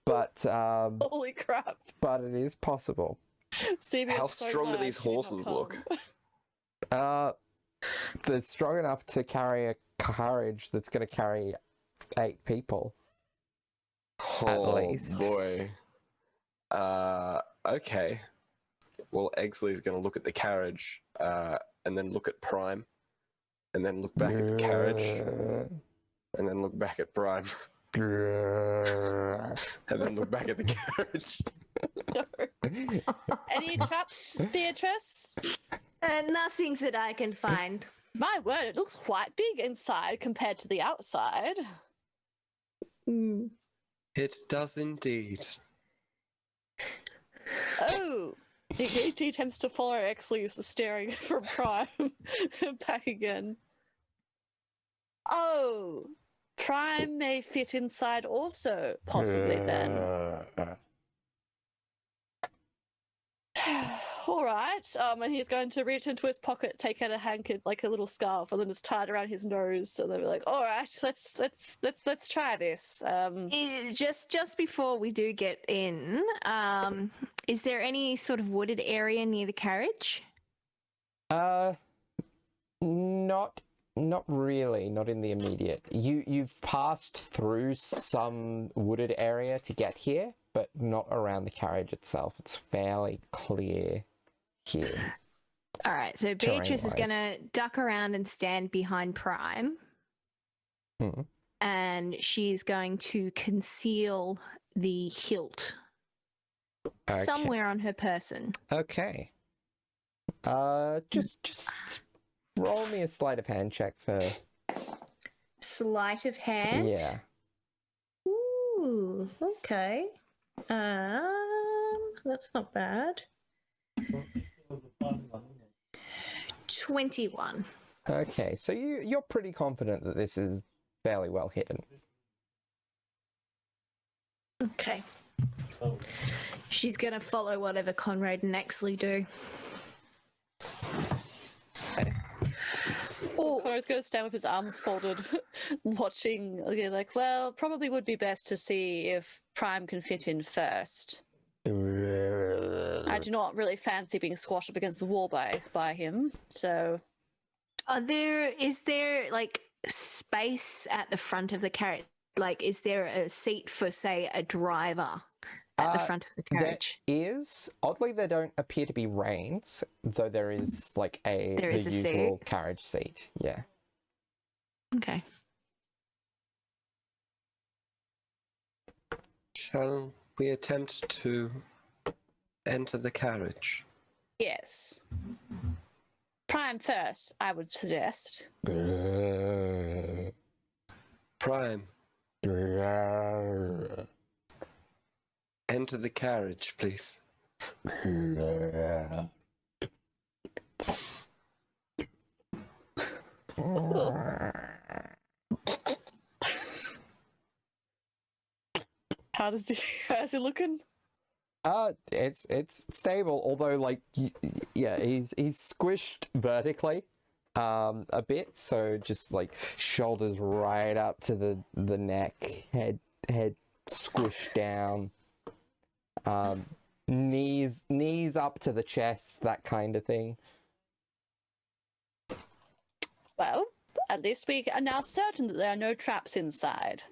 S1: but
S3: Holy crap!
S1: but it is possible.
S3: Stevie,
S6: How
S3: I'm so
S6: strong do
S3: glad
S6: these
S3: you did not
S6: horses
S3: come.
S6: look?
S1: They're strong enough to carry a carriage that's going to carry 8 people. At least.
S6: Boy. Okay. Well, Exley's going to look at the carriage, and then look at Prime, and then look back at the carriage, and then look back at Prime, and then look back at the carriage.
S3: Any traps, Beatrice?
S4: Nothing that I can find.
S3: My word, it looks quite big inside compared to the outside.
S4: Mm.
S6: It does indeed.
S3: Oh! He attempts to follow Exley's staring from Prime back again. Oh! Prime may fit inside also, possibly then. All right. And he's going to reach into his pocket, take out a handkerchief, like a little scarf, and then just tie it around his nose. So they'll be like, "All right, let's try this."
S4: Just before we do get in, is there any sort of wooded area near the carriage?
S1: Not really, not in the immediate. You've passed through some wooded area to get here, but not around the carriage itself. It's fairly clear here.
S4: All right, so Beatrice is
S1: terrain-wise.
S4: going to duck around and stand behind Prime, and she's going to conceal the hilt somewhere on her person.
S1: Okay. Just roll me a sleight of hand check for.
S4: Sleight of hand.
S1: Yeah.
S4: Ooh, okay. That's not bad. 21.
S1: Okay, so you're pretty confident that this is fairly well hidden.
S4: Okay. She's going to follow whatever Conrade and Exley do.
S3: Conrad's going to stand with his arms folded, watching. Okay, like, well, probably would be best to see if Prime can fit in first. I do not really fancy being squashed up against the wall by him, so...
S4: Is there, like, space at the front of the carriage? Like, is there a seat for, say, a driver at the front of the carriage?
S1: There is. Oddly, there don't appear to be reins, though there is, like, the usual
S4: seat.
S1: carriage seat. Yeah.
S4: Okay.
S6: Shall we attempt to enter the carriage?
S3: Yes. Prime first, I would suggest.
S6: Prime, enter the carriage, please.
S3: How's he looking?
S1: It's stable, although like yeah, he's squished vertically a bit, so just like shoulders right up to the neck, head squished down, knees up to the chest, that kind of thing.
S3: Well, at least we are now certain that there are no traps inside.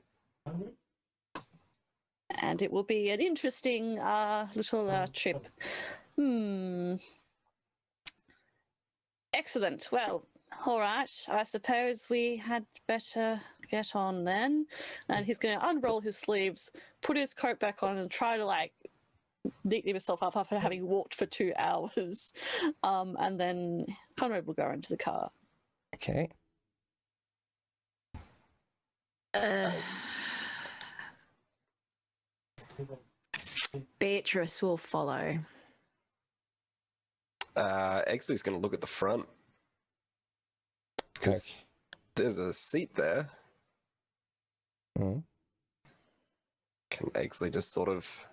S3: And it will be an interesting little trip. Excellent. Well, all right. I suppose we had better get on then. And he's going to unroll his sleeves, put his coat back on, and try to like neaten himself up after having walked for 2 hours. And then Conrad will go into the car.
S1: Okay.
S4: Beatrice will follow.
S6: Exley's going to look at the front. Because there's a seat there.
S1: Mm.
S6: Can Exley just sort of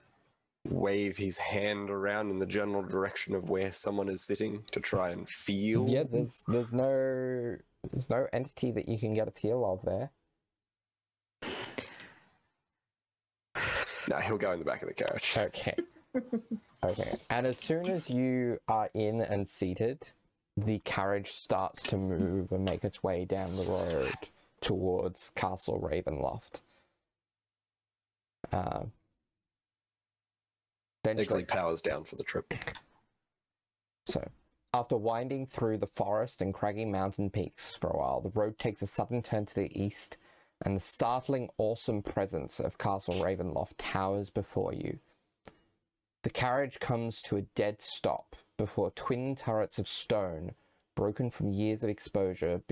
S6: wave his hand around in the general direction of where someone is sitting to try and feel?
S1: Yeah, there's no entity that you can get a feel of there.
S6: No, he'll go in the back of the carriage.
S1: Okay. Okay. And as soon as you are in and seated, the carriage starts to move and make its way down the road towards Castle Ravenloft.
S6: Exley powers down for the trip.
S1: So, after winding through the forest and craggy mountain peaks for a while, the road takes a sudden turn to the east, and the startling, awesome presence of Castle Ravenloft towers before you. The carriage comes to a dead stop before twin turrets of stone, broken from years of exposure,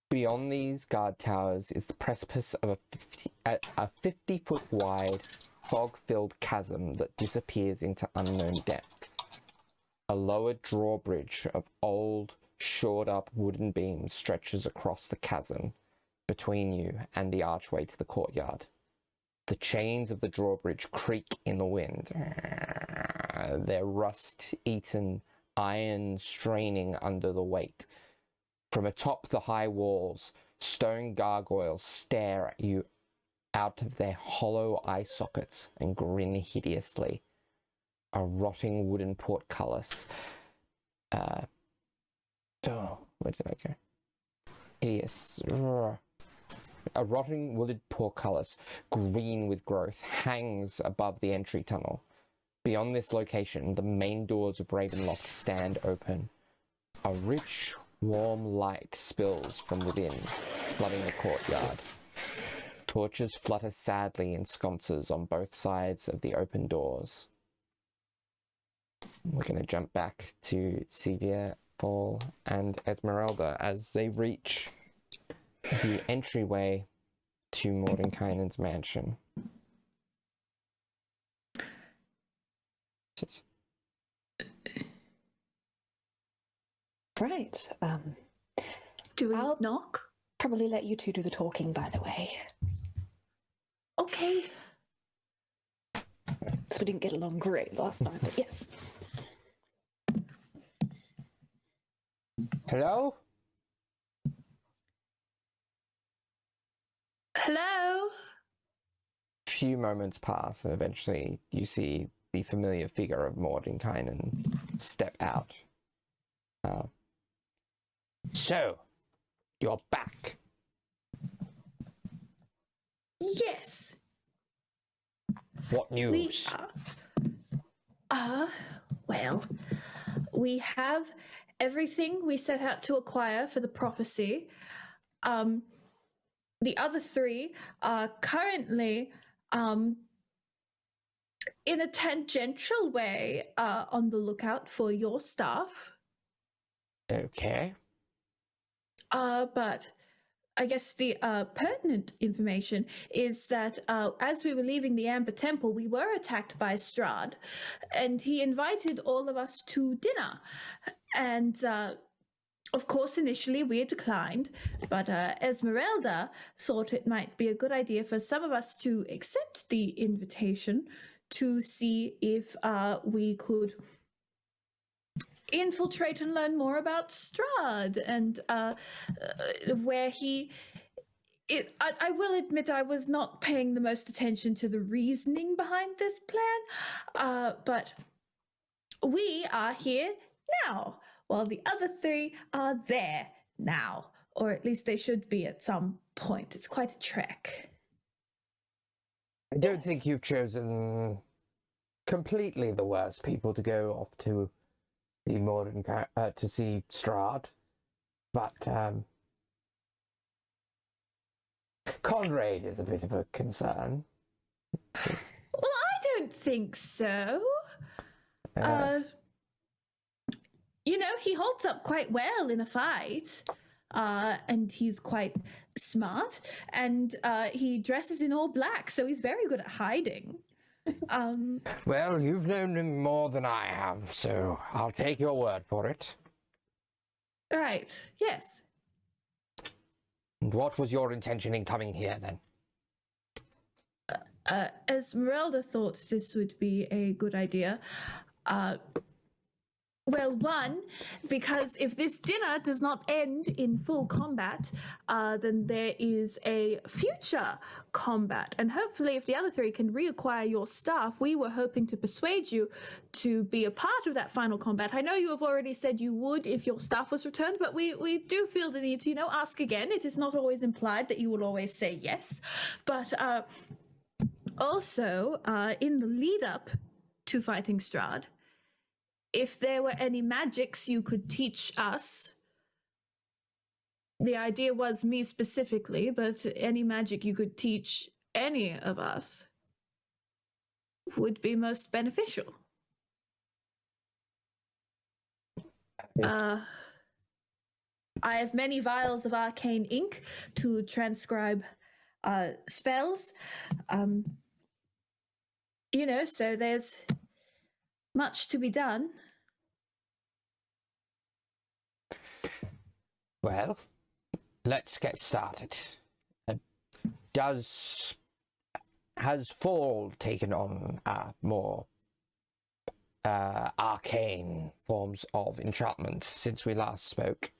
S1: Beyond these guard towers is the precipice of a 50-foot wide, fog-filled chasm that disappears into unknown depths. A lower drawbridge of old, shored-up wooden beams stretches across the chasm between you and the archway to the courtyard. The chains of the drawbridge creak in the wind, their rust-eaten iron straining under the weight. From atop the high walls, stone gargoyles stare at you out of their hollow eye sockets and grin hideously. A rotting wooden portcullis. Where did I go? Hideous. A rotting wooden portcullis, green with growth, hangs above the entry tunnel. Beyond this location, the main doors of Ravenloft stand open. A rich, warm light spills from within, flooding the courtyard. Torches flutter sadly in sconces on both sides of the open doors. We're going to jump back to Cevia, Paul, and Esmerelda as they reach the entryway to Mordenkainen's mansion.
S5: Right.
S2: Do we
S5: I'll-
S2: knock?
S5: Probably let you two do the talking, by the way.
S2: Okay.
S5: So we didn't get along great last time, but yes.
S1: Hello?
S2: Hello?
S1: A few moments pass, and eventually you see the familiar figure of Mordenkainen step out. So, you're back.
S2: Yes.
S1: What
S2: We
S1: news?
S2: well, we have everything we set out to acquire for the prophecy. The other three are currently in a tangential way on the lookout for your staff.
S1: Okay.
S2: But I guess the pertinent information is that as we were leaving the Amber Temple, we were attacked by Strahd, and he invited all of us to dinner. And of course, initially we declined, but Esmerelda thought it might be a good idea for some of us to accept the invitation to see if we could infiltrate and learn more about Strahd and where he... I will admit I was not paying the most attention to the reasoning behind this plan, but we are here now, while the other three are there now, or at least they should be at some point. It's quite a trek.
S1: I don't think you've chosen completely the worst people to go off to the to see Strahd, but Conrade is a bit of a concern.
S2: Well, I don't think so. You know, he holds up quite well in a fight, and he's quite smart, and he dresses in all black, so he's very good at hiding.
S1: Well, you've known him more than I have, so I'll take your word for it.
S2: Right, yes.
S1: And what was your intention in coming here, then?
S2: Esmerelda thought this would be a good idea. Well, one, because if this dinner does not end in full combat, then there is a future combat. And hopefully, if the other three can reacquire your staff, we were hoping to persuade you to be a part of that final combat. I know you have already said you would if your staff was returned, but we do feel the need to, ask again. It is not always implied that you will always say yes. But also, in the lead up to fighting Strahd, if there were any magics you could teach us, the idea was me specifically, but any magic you could teach any of us would be most beneficial. I have many vials of arcane ink to transcribe spells. So there's much to be done.
S7: Well, let's get started. Has Fall taken on more arcane forms of enchantment since we last spoke?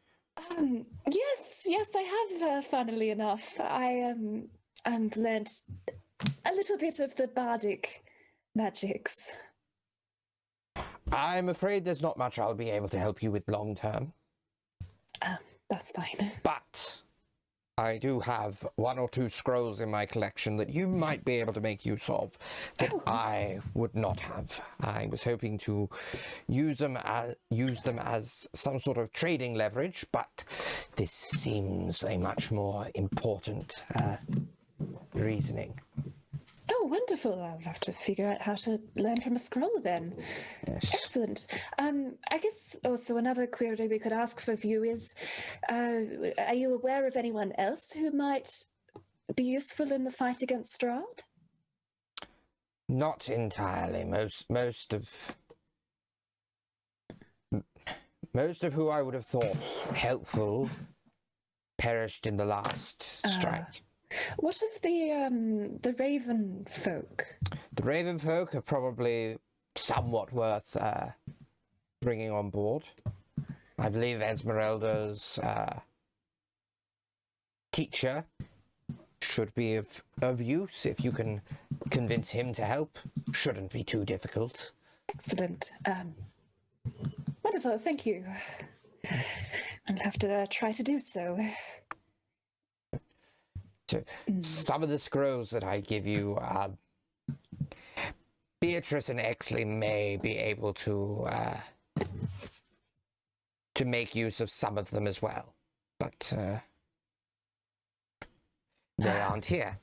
S5: Yes, I have. Funnily enough, I learned a little bit of the bardic magics.
S7: I'm afraid there's not much I'll be able to help you with long term.
S5: That's fine.
S7: But I do have 1 or 2 scrolls in my collection that you might be able to make use of that I would not have. I was hoping to use them as some sort of trading leverage, but this seems a much more important reasoning.
S5: Oh, wonderful. I'll have to figure out how to learn from a scroll then.
S7: Yes.
S5: Excellent. I guess also another query we could ask for you is, are you aware of anyone else who might be useful in the fight against Strahd?
S7: Not entirely. Most of who I would have thought helpful perished in the last strike.
S5: What of the Raven folk?
S7: The Raven folk are probably somewhat worth bringing on board. I believe Esmerelda's teacher should be of use. If you can convince him to help, shouldn't be too difficult.
S5: Excellent. Wonderful, thank you. I'll have to try to do so.
S7: So, some of the scrolls that I give you, Beatrice and Exley may be able to make use of some of them as well, but they aren't here.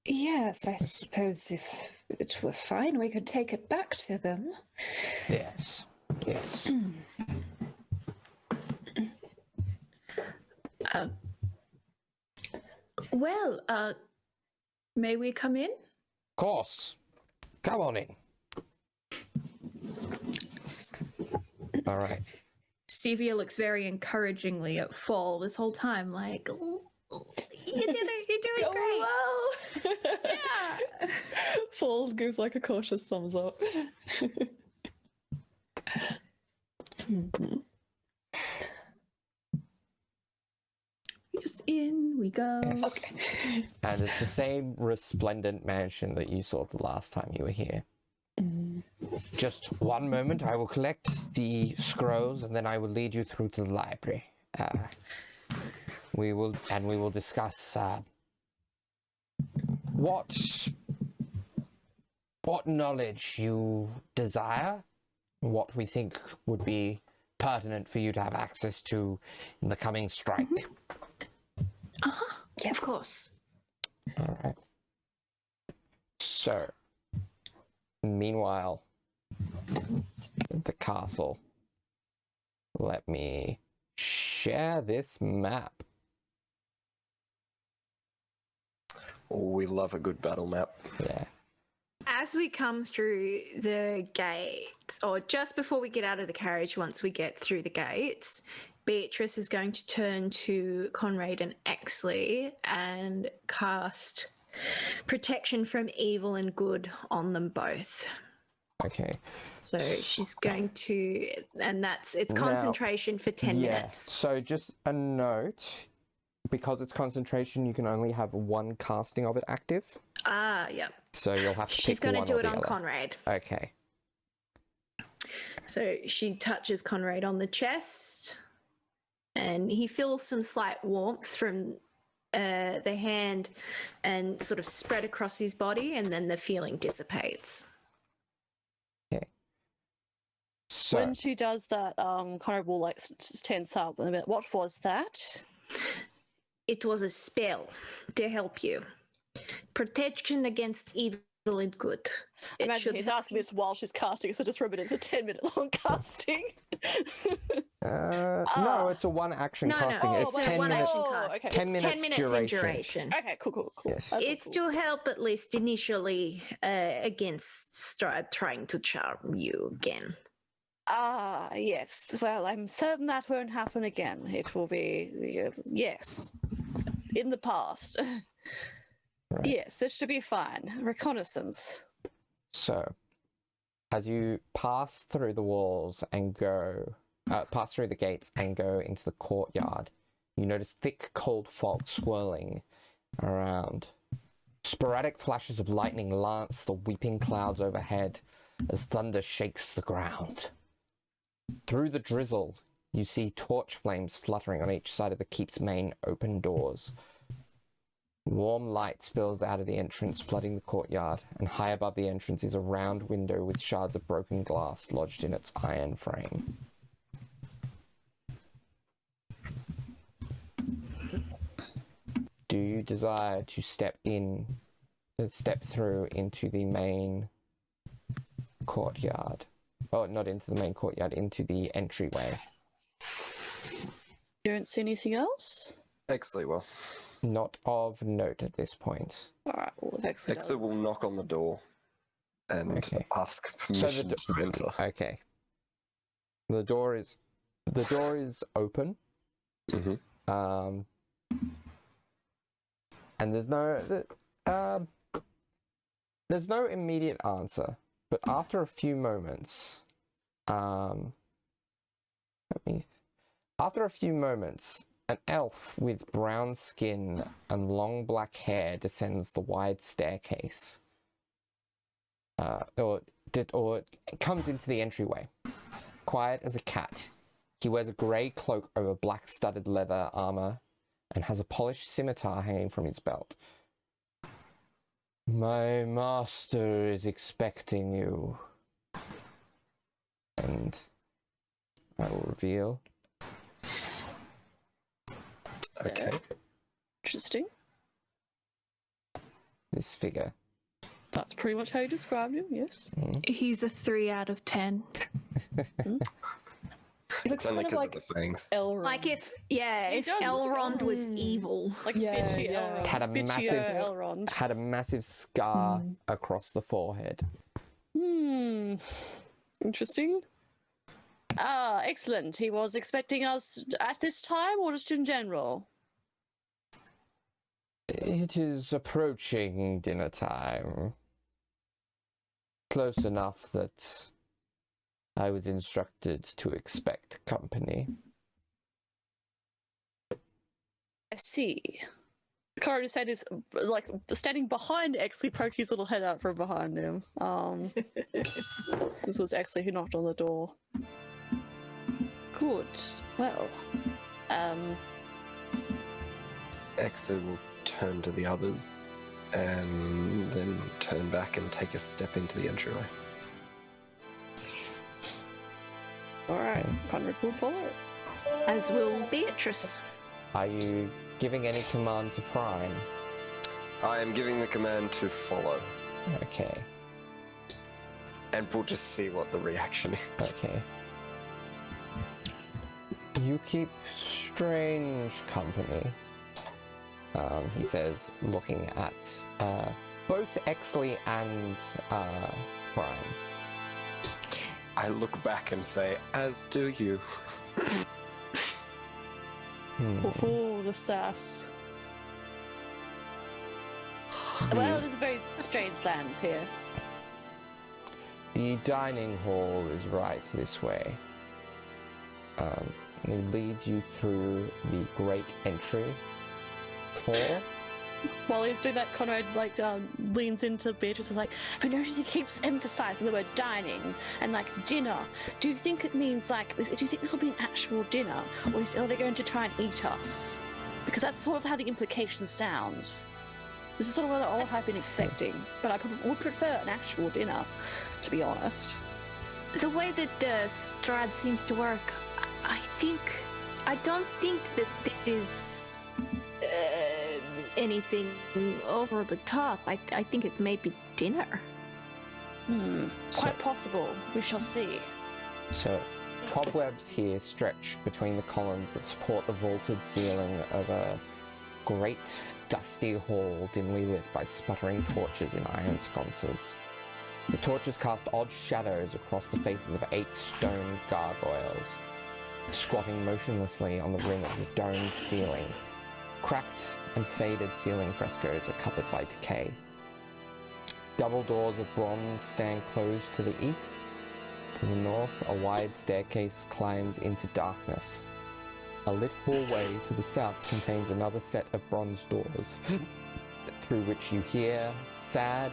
S5: Yes, I suppose if it were fine, we could take it back to them.
S7: Yes.
S2: Well, may we come in?
S7: Of course. Come on in. All right.
S2: Cevia looks very encouragingly at Fall this whole time, like, you're doing great.
S5: Well.
S2: Yeah.
S5: Fall gives like a cautious thumbs up.
S2: Yes, in we go.
S7: Yes.
S5: Okay.
S7: And it's the same resplendent mansion that you saw the last time you were here. Just one moment, I will collect the scrolls and then I will lead you through to the library. We will discuss what knowledge you desire, what we think would be pertinent for you to have access to in the coming strike.
S2: Yes. Of course.
S7: All right. So, meanwhile, the castle. Let me share this map.
S6: Oh, we love a good battle map.
S7: Yeah.
S4: As we come through the gates, or just before we get out of the carriage, once we get through the gates, Beatrice is going to turn to Conrade and Exley and cast protection from evil and good on them both.
S7: Okay.
S4: So she's going to, and it's concentration for 10 minutes.
S1: So just a note, because it's concentration, you can only have one casting of it active.
S4: Yeah.
S1: So you'll have to
S4: She's
S1: pick
S4: going to
S1: one
S4: do
S1: or
S4: it
S1: the
S4: on
S1: other.
S4: Conrade.
S1: Okay.
S4: So she touches Conrade on the chest, and he feels some slight warmth from the hand and sort of spread across his body, and then the feeling dissipates.
S7: Okay. So,
S3: When she does that, Conrad will like tense up a bit. What was that?
S4: It was a spell to help you. Protection against evil Excellent, good. It
S3: Imagine
S4: should
S3: he's asking this while she's casting, so just remember it's a 10-minute long casting.
S7: No, it's a one action
S4: No,
S7: casting.
S4: no,
S7: It's
S4: it's
S7: 10
S4: one
S7: minutes.
S4: action
S3: Oh,
S4: cast.
S3: okay.
S7: 10
S4: It's
S7: minutes
S4: 10 minutes in duration.
S3: Okay, cool.
S7: Yes.
S3: That's
S4: It's
S3: cool.
S4: to help at least initially against Strahd trying to charm you again.
S3: Ah, yes. Well, I'm certain that won't happen again. It will be, yes, in the past.
S7: Right.
S3: Yes, this should be fine. Reconnaissance.
S7: So, as you pass through the walls and pass through the gates and go into the courtyard, you notice thick, cold fog swirling around. Sporadic flashes of lightning lance the weeping clouds overhead as thunder shakes the ground. Through the drizzle, you see torch flames fluttering on each side of the keep's main open doors. Warm light spills out of the entrance, flooding the courtyard, and high above the entrance is a round window with shards of broken glass lodged in its iron frame. Do you desire to step through into the main courtyard? Oh, not into the main courtyard, into the entryway.
S3: You don't see anything else?
S6: Exley will.
S7: Not of note at this point.
S3: Alright, well, if Exley
S6: Exley will knock on the door and
S7: Okay.
S6: ask permission to enter.
S7: Okay. The door is open.
S6: Mm-hmm.
S7: And there's no immediate answer, but after a few moments, an elf with brown skin and long black hair descends the wide staircase, or comes into the entryway. Quiet as a cat, he wears a grey cloak over black studded leather armor and has a polished scimitar hanging from his belt. My master is expecting you. And I will reveal.
S6: Okay.
S3: Interesting.
S7: This figure.
S3: That's pretty much how you described him, yes.
S2: He's a 3 out of 10.
S5: He looks
S6: It's only
S5: kind of
S6: because
S5: like
S6: of the fangs.
S5: Elrond.
S4: Like if
S3: He
S4: if
S3: does,
S4: Elrond was evil.
S3: Like
S5: Yeah,
S3: bitchy
S5: yeah.
S3: Elrond.
S7: Had a
S3: Bitchier
S7: massive-
S3: Elrond.
S7: Had a massive scar across the forehead.
S3: Interesting. Ah, excellent. He was expecting us at this time or just in general?
S7: It is approaching dinner time. Close enough that I was instructed to expect company.
S3: I see. Conrade said is like standing behind Exley, poking his little head out from behind him. This was Exley who knocked on the door. Good. Well,
S6: Exley will turn to the others and then turn back and take a step into the entryway.
S3: all right. Conrad will follow.
S4: As will Beatrice.
S7: Are you giving any command to Prime?
S6: I am giving the command to follow,
S7: Okay,
S6: and we'll just see what the reaction is.
S7: okay. You keep strange company, he says, looking at both Exley and Prime.
S6: I look back and say, as do you.
S3: Oh, the sass. Well, there's very strange lands here.
S7: The dining hall is right this way. And it leads you through the great entry hall.
S3: While he's doing that, Conrad leans into Beatrice and is like, "I've noticed he keeps emphasizing the word dining and like dinner. Do you think it means like this? Do you think this will be an actual dinner, or are they going to try and eat us? Because that's sort of how the implication sounds. This is sort of what all I've been expecting, but I would prefer an actual dinner, to be honest."
S4: The way that Strahd seems to work, I don't think that this is anything over the top. I think it may be dinner.
S3: Quite possible. We shall see.
S7: So, cobwebs here stretch between the columns that support the vaulted ceiling of a great dusty hall dimly lit by sputtering torches in iron sconces. The torches cast odd shadows across the faces of 8 stone gargoyles, squatting motionlessly on the rim of the domed ceiling. Cracked and faded ceiling frescoes are covered by decay. Double doors of bronze stand closed to the east. To the north, a wide staircase climbs into darkness. A lit hallway to the south contains another set of bronze doors, through which you hear sad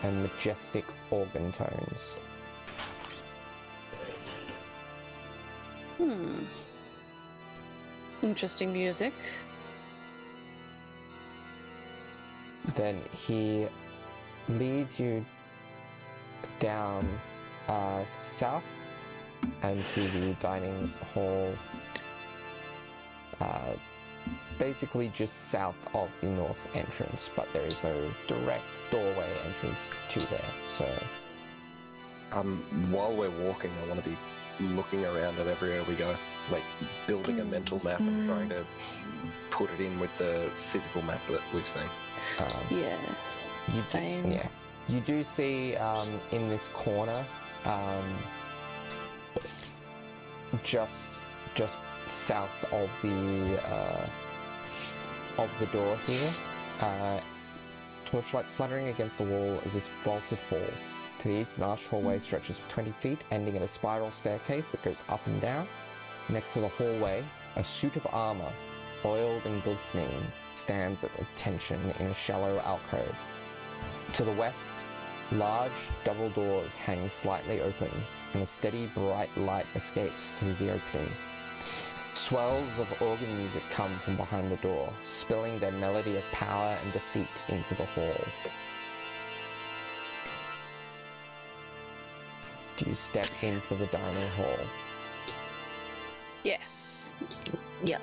S7: and majestic organ tones.
S3: Interesting music.
S7: Then he leads you down south and to the dining hall, basically just south of the north entrance, but there is no direct doorway entrance to there. So
S6: while we're walking, I want to be looking around at everywhere we go, like building a mental map and trying to put it in with the physical map that we've seen.
S3: Yes. Same.
S7: Yeah, you do see in this corner, just south of the door here, torchlight fluttering against the wall of this vaulted hall. To the east, an arched hallway stretches for 20 feet, ending in a spiral staircase that goes up and down. Next to the hallway, a suit of armor, oiled and glistening, stands at attention in a shallow alcove. To the west, large double doors hang slightly open, and a steady bright light escapes through the opening. Swells of organ music come from behind the door, spilling their melody of power and defeat into the hall. Do you step into the dining hall?
S3: Yes.
S4: Yep.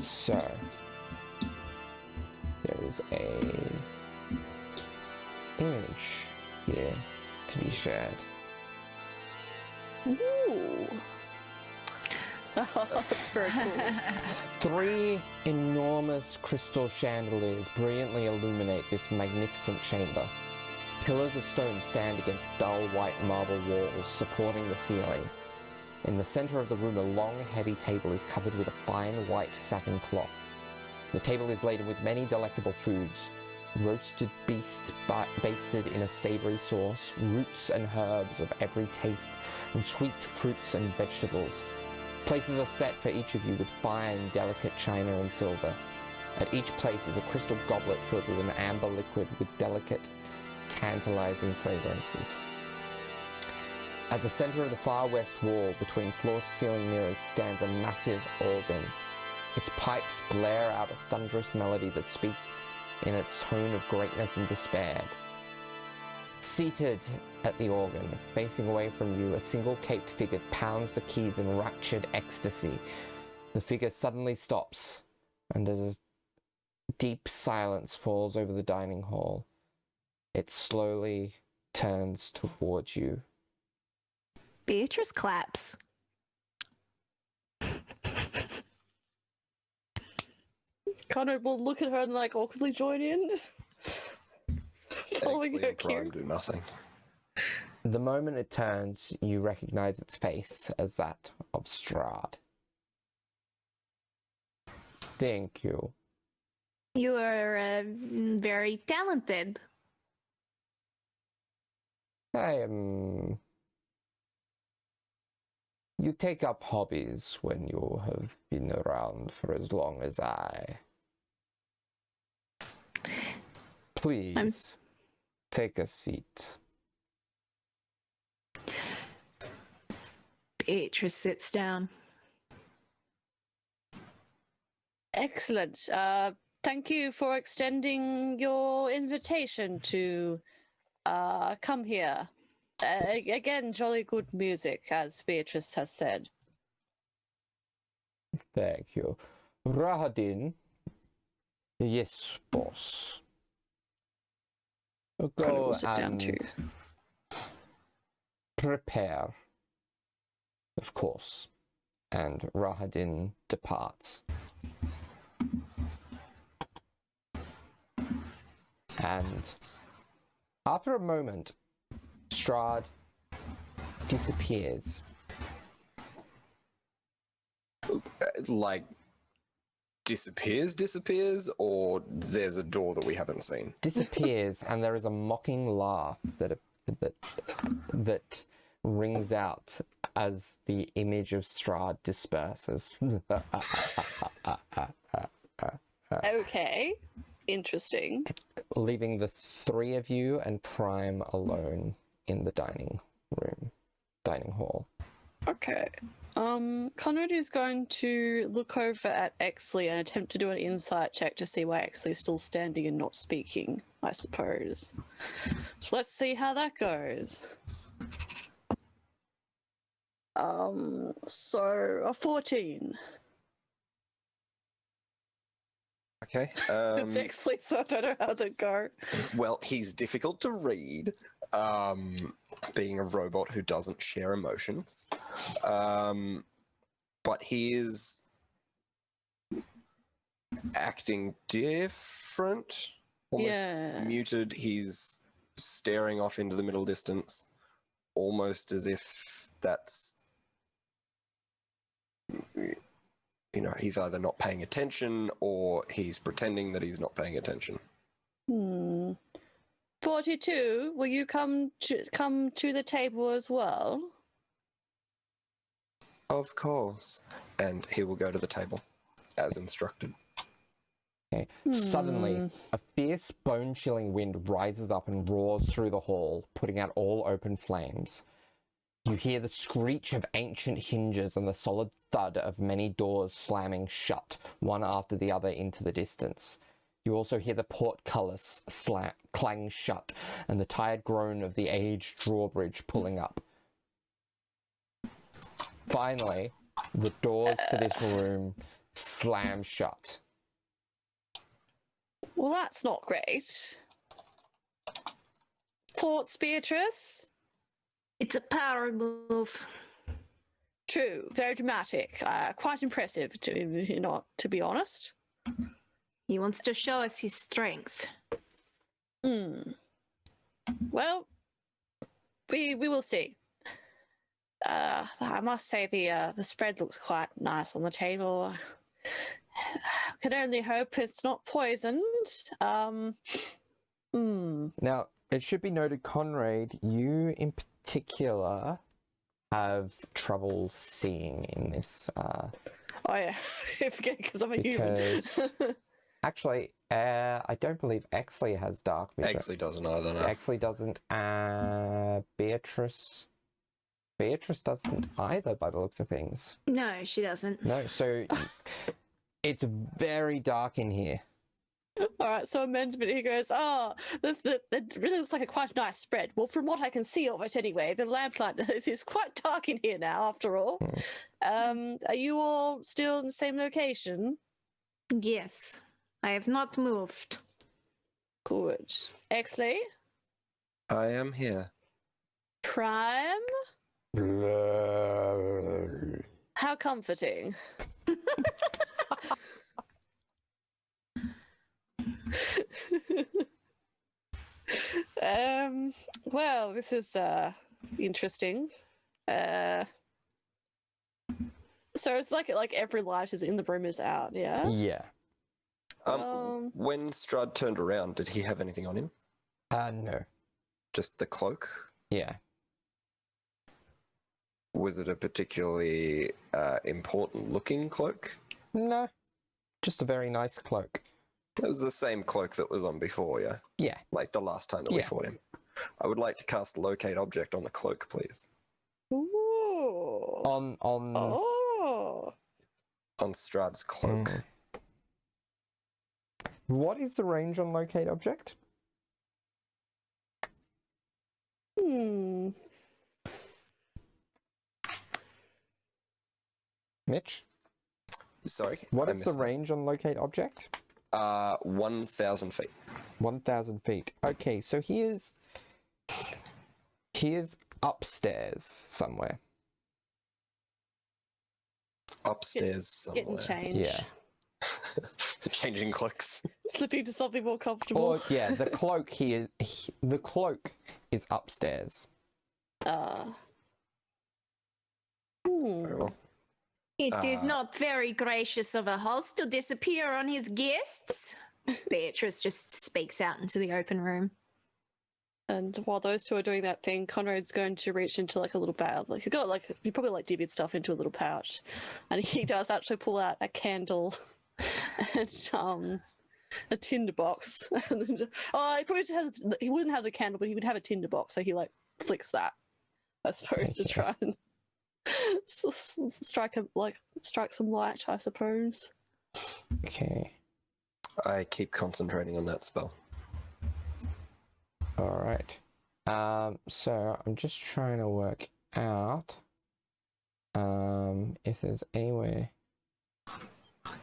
S7: So, there is a image here to be shared.
S3: Ooh. That's very cool.
S7: 3 enormous crystal chandeliers brilliantly illuminate this magnificent chamber. Pillars of stone stand against dull white marble walls supporting the ceiling. In the center of the room, a long, heavy table is covered with a fine white satin cloth. The table is laden with many delectable foods: roasted beast basted in a savory sauce, roots and herbs of every taste, and sweet fruits and vegetables. Places are set for each of you with fine, delicate china and silver. At each place is a crystal goblet filled with an amber liquid with delicate, tantalizing fragrances. At the center of the far west wall, between floor-to-ceiling mirrors, stands a massive organ. Its pipes blare out a thunderous melody that speaks in its tone of greatness and despair. Seated at the organ, facing away from you, a single caped figure pounds the keys in raptured ecstasy. The figure suddenly stops, and as a deep silence falls over the dining hall, it slowly turns towards you.
S4: Beatrice claps.
S3: Conrade will look at her and like awkwardly join in. Following
S6: Exley
S3: her
S6: and Prime
S3: cue.
S6: do nothing.
S7: The moment it turns, you recognize its face as that of Strahd. Thank you.
S4: You are very talented.
S7: I am... You take up hobbies when you have been around for as long as I. Please, take a seat.
S4: Beatrice sits down.
S3: Excellent. Thank you for extending your invitation to come here. Again, jolly good music, as Beatrice has said.
S7: Thank you. Rahadin, Yes, boss.
S3: Conrade
S7: Go
S3: will sit down
S7: and
S3: too.
S7: prepare, of course. And Rahadin departs. And after a moment, Strahd disappears.
S6: Like, disappears, or there's a door that we haven't seen?
S7: Disappears, and there is a mocking laugh that rings out as the image of Strahd disperses.
S3: Okay, interesting.
S7: Leaving the three of you and Prime alone in the dining hall.
S3: Okay. Conrad is going to look over at Exley and attempt to do an insight check to see why Exley is still standing and not speaking, I suppose. So let's see how that goes. So a 14.
S6: Okay.
S3: It's Exley, so I don't know how that go.
S6: Well, he's difficult to read, being a robot who doesn't share emotions. But he is acting different, almost muted. He's staring off into the middle distance, almost as if that's, he's either not paying attention or he's pretending that he's not paying attention.
S3: 42, will you come to the table as well?
S6: Of course. And he will go to the table, as instructed.
S7: Okay. Suddenly, a fierce, bone-chilling wind rises up and roars through the hall, putting out all open flames. You hear the screech of ancient hinges and the solid thud of many doors slamming shut, one after the other into the distance. You also hear the portcullis clang shut and the tired groan of the aged drawbridge pulling up. Finally, the doors to this room slam shut.
S3: Well, that's not great. Thoughts, Beatrice?
S4: It's a power move.
S3: True, very dramatic, quite impressive, to be honest.
S4: He wants to show us his strength.
S3: Well, we will see. I must say the spread looks quite nice on the table. Can only hope it's not poisoned.
S7: Now, it should be noted, Conrade, you in particular have trouble seeing in this.
S3: Oh yeah, I forget because I'm a human.
S7: Actually, I don't believe Exley has dark vision.
S6: Exley doesn't either, no.
S7: Exley doesn't. Beatrice doesn't either, by the looks of things.
S4: No, she doesn't.
S7: No, so it's very dark in here.
S3: All right, so amendment. He goes, that really looks like a quite nice spread. Well, from what I can see of it anyway, the lamplight is quite dark in here now, after all. Are you all still in the same location?
S4: Yes, I have not moved.
S3: Good. Exley?
S6: I am here.
S3: Prime? How comforting. Well, this is interesting. So it's like every light is in the room is out, yeah?
S7: Yeah.
S6: When Strahd turned around, did he have anything on him?
S7: No.
S6: Just the cloak?
S7: Yeah.
S6: Was it a particularly important looking cloak?
S7: No. Just a very nice cloak.
S6: It was the same cloak that was on before, yeah?
S7: Yeah.
S6: Like the last time that we fought him. I would like to cast Locate Object on the cloak, please.
S3: Ooh.
S7: On
S6: Strahd's cloak.
S7: What is the range on Locate Object? Mitch?
S6: Sorry?
S7: What is the range on Locate Object?
S6: 1,000 feet.
S7: 1,000 feet. Okay, so he is upstairs somewhere.
S6: Upstairs somewhere.
S3: Getting change.
S7: Yeah.
S6: Changing cloaks.
S3: Slipping to something more comfortable.
S7: Or yeah, the cloak the cloak is upstairs.
S6: Very well.
S4: It is not very gracious of a host to disappear on his guests. Beatrice just speaks out into the open room.
S3: And while those two are doing that thing, Conrad's going to reach into like a little bag. Like he probably like divvied stuff into a little pouch, and he does actually pull out a candle and a tinder box. He probably he wouldn't have the candle, but he would have a tinder box, so he like flicks that, I suppose, to try and strike some light, I suppose.
S7: Okay.
S6: I keep concentrating on that spell.
S7: All right. So I'm just trying to work out if there's anywhere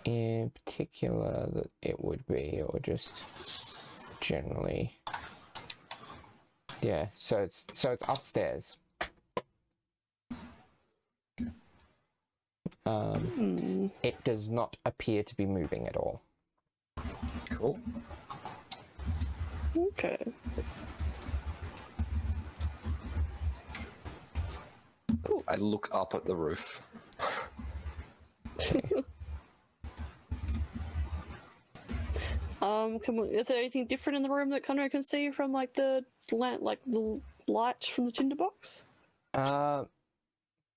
S7: in particular that it would be, or just generally. Yeah. So it's upstairs. It does not appear to be moving at all.
S6: Cool.
S3: Okay. Cool.
S6: I look up at the roof.
S3: Is there anything different in the room that Conrad can see from like the light from the tinderbox?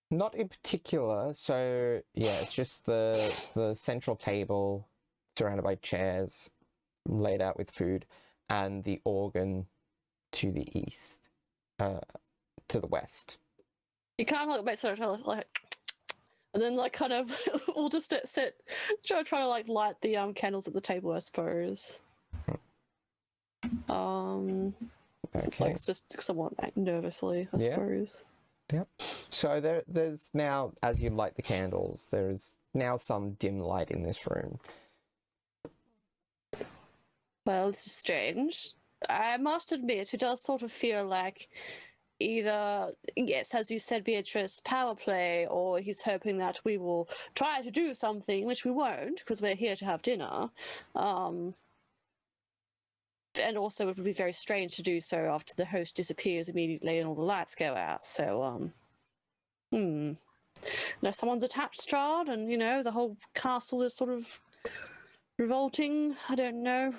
S7: Not in particular. So yeah, it's just the central table surrounded by chairs, laid out with food, and the organ to the east, to the west.
S3: You can't like and then like kind of we'll just try to like light the candles at the table, I suppose.
S7: Okay.
S3: Like it's just somewhat nervously, I suppose.
S7: Yep. So there's now, as you light the candles, there is now some dim light in this room.
S3: Well, this is strange. I must admit, it does sort of feel like either, yes, as you said, Beatrice, power play, or he's hoping that we will try to do something, which we won't, because we're here to have dinner. And also, it would be very strange to do so after the host disappears immediately and all the lights go out. So, Now, someone's attacked Strahd, and, you know, the whole castle is sort of revolting. I don't know.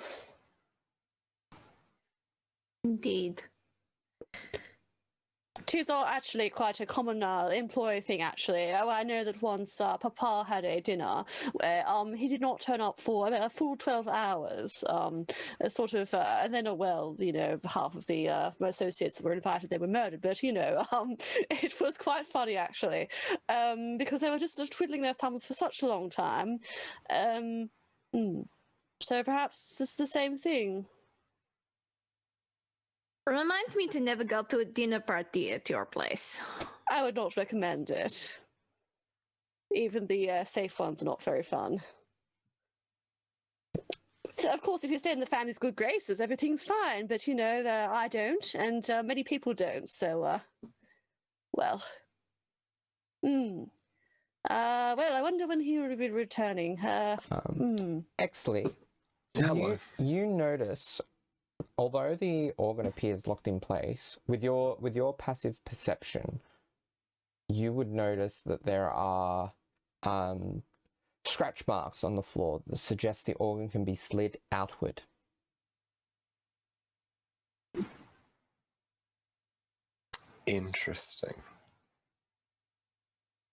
S4: Indeed.
S3: It is all actually quite a common employee thing, actually. Oh, I know that once Papa had a dinner where he did not turn up for a full 12 hours. And then, half of the associates that were invited, they were murdered. But, it was quite funny, actually, because they were just twiddling their thumbs for such a long time. So perhaps it's the same thing.
S4: Reminds me to never go to a dinner party at your place.
S3: I would not recommend it. Even the safe ones are not very fun. So, of course, if you stay in the family's good graces, everything's fine. But, I don't, and many people don't. So, well, I wonder when he will be returning.
S7: Exley,
S6: Hello.
S7: you notice, although the organ appears locked in place, with your passive perception, you would notice that there are scratch marks on the floor that suggest the organ can be slid outward.
S6: Interesting.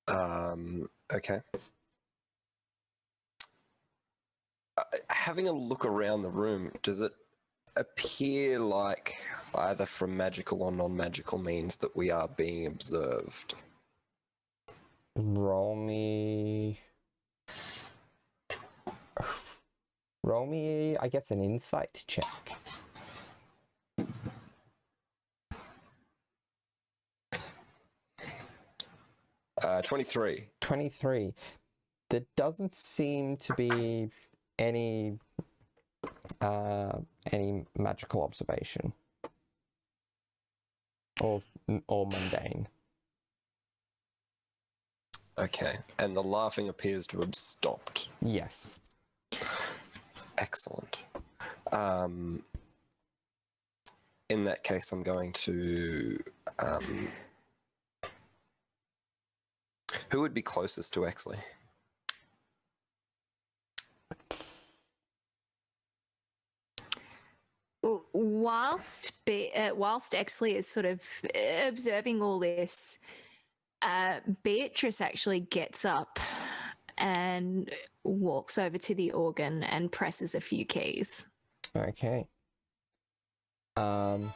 S6: Okay. Having a look around the room, does it appear like either from magical or non-magical means that we are being observed?
S7: Roll me, I guess, an insight check.
S6: 23.
S7: 23. There doesn't seem to be any any magical observation or mundane.
S6: Okay, and the laughing appears to have stopped.
S7: Yes.
S6: Excellent. In that case, I'm going to... who would be closest to Exley?
S4: Whilst Exley is sort of observing all this, Beatrice actually gets up and walks over to the organ and presses a few keys.
S7: Okay. So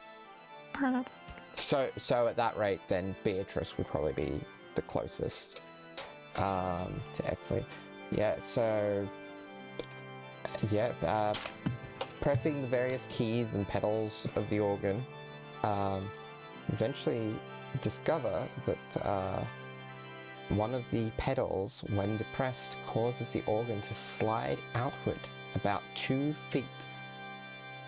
S7: at that rate, then Beatrice would probably be the closest to Exley. Yeah. So yeah. Pressing the various keys and pedals of the organ, eventually discover that one of the pedals, when depressed, causes the organ to slide outward about 2 feet,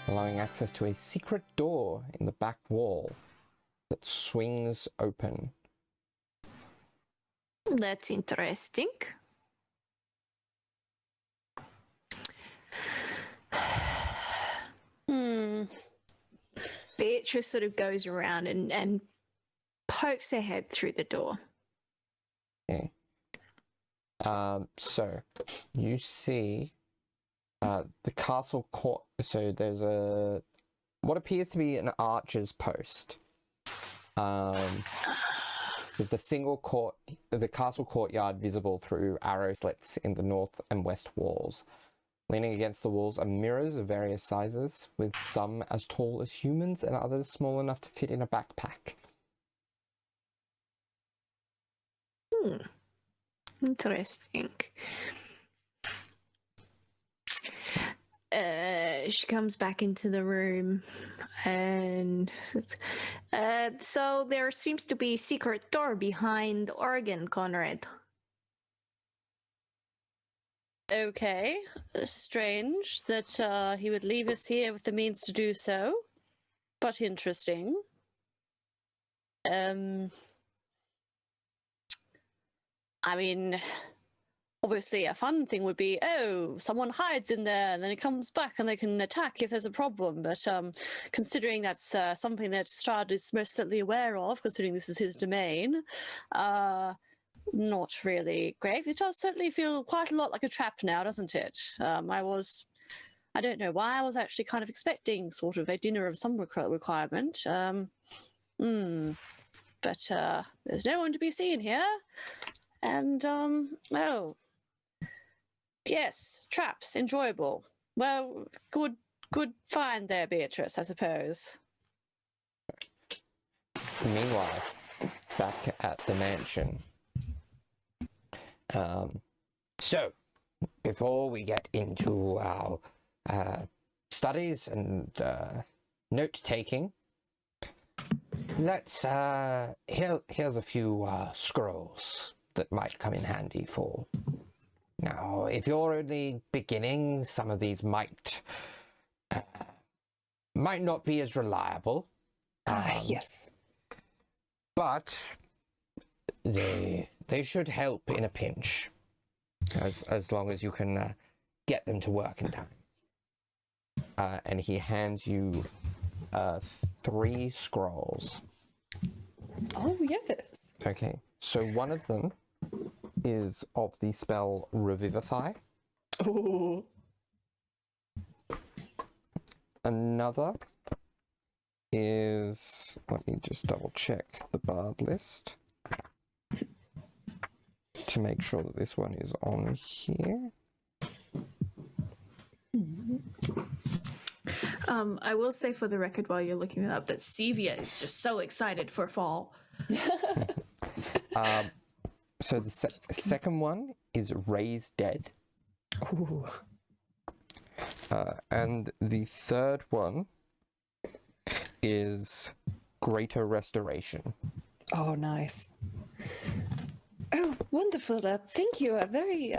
S7: allowing access to a secret door in the back wall that swings open.
S4: That's interesting. Beatrice sort of goes around and pokes her head through the door.
S7: Okay. So you see the castle court. So there's what appears to be an archer's post. With the castle courtyard visible through arrow slits in the north and west walls. Leaning against the walls are mirrors of various sizes, with some as tall as humans and others small enough to fit in a backpack.
S4: Interesting. She comes back into the room and says, so there seems to be a secret door behind the organ, Conrade.
S3: Okay, strange that he would leave us here with the means to do so, but interesting. I mean, obviously a fun thing would be, oh, someone hides in there and then it comes back and they can attack if there's a problem, but considering that's something that Strahd is most certainly aware of, considering this is his domain, not really great. It does certainly feel quite a lot like a trap now, doesn't it? I don't know why, I was actually kind of expecting sort of a dinner of some requirement. But there's no one to be seen here. And, oh, yes, traps, enjoyable. Well, good find there, Beatrice, I suppose.
S7: Meanwhile, back at the mansion. So, before we get into our studies and note-taking, let's, here's a few scrolls that might come in handy for. Now, if you're only beginning, some of these might not be as reliable.
S5: Yes.
S7: But they should help in a pinch, as long as you can get them to work in time. And he hands you 3 scrolls.
S5: Oh, yes.
S7: Okay, so one of them is of the spell Revivify.
S5: Ooh.
S7: Another is, let me just double check the bard list to make sure that this one is on here.
S2: I will say for the record while you're looking it up that Cevia is just so excited for fall.
S7: So the second one is Raise Dead.
S5: Ooh.
S7: And the third one is Greater Restoration.
S5: Oh, nice. Oh, wonderful. Thank you. Very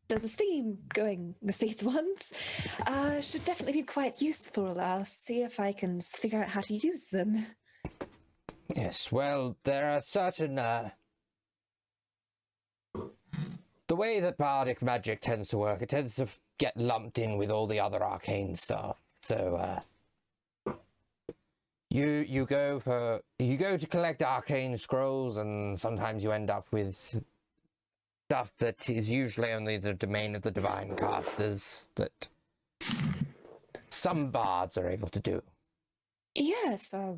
S5: there's a theme going with these ones. Should definitely be quite useful. I'll see if I can figure out how to use them.
S7: Yes, well, there are certain, the way that bardic magic tends to work, it tends to get lumped in with all the other arcane stuff. So, you go to collect arcane scrolls, and sometimes you end up with stuff that is usually only the domain of the divine casters that some bards are able to do.
S5: Yes, I'll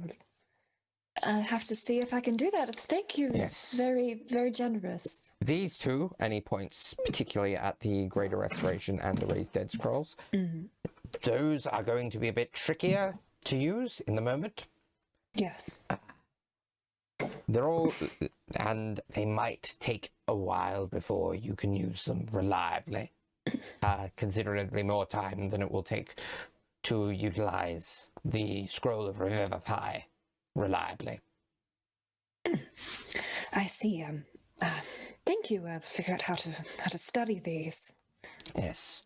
S5: have to see if I can do that. Thank you.
S7: Yes.
S5: It's very, very generous.
S7: These two, and he points particularly at the Greater Restoration and the Raised Dead Scrolls, those are going to be a bit trickier to use in the moment.
S5: Yes.
S7: They're all, and they might take a while before you can use them reliably. Considerably more time than it will take to utilize the Scroll of Revivify reliably.
S5: I see. Thank you. I'll figure out how to study these.
S7: Yes.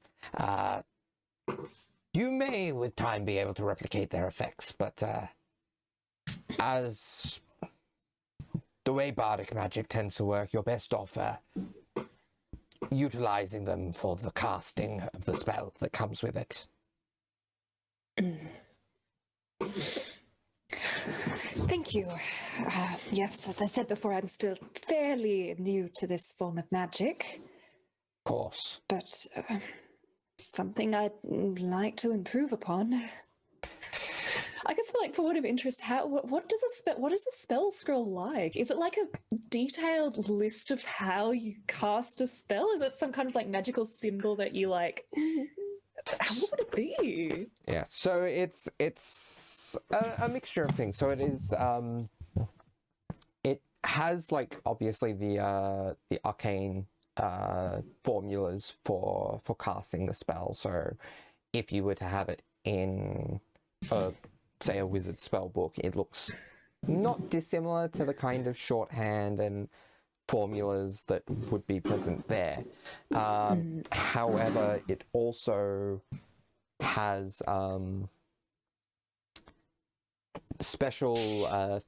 S7: You may, with time, be able to replicate their effects, but as the way bardic magic tends to work, you're best off utilizing them for the casting of the spell that comes with it.
S5: Thank you. Yes, as I said before, I'm still fairly new to this form of magic.
S7: Of course.
S5: But something I'd like to improve upon. I guess, for one of interest, what is a spell scroll like? Is it like a detailed list of how you cast a spell? Is it some kind of magical symbol that you like? How would it be?
S7: Yeah, so it's a mixture of things. So it is it has obviously the arcane formulas for casting the spell. So if you were to have it in say a wizard spell book, it looks not dissimilar to the kind of shorthand and formulas that would be present there. However, it also has special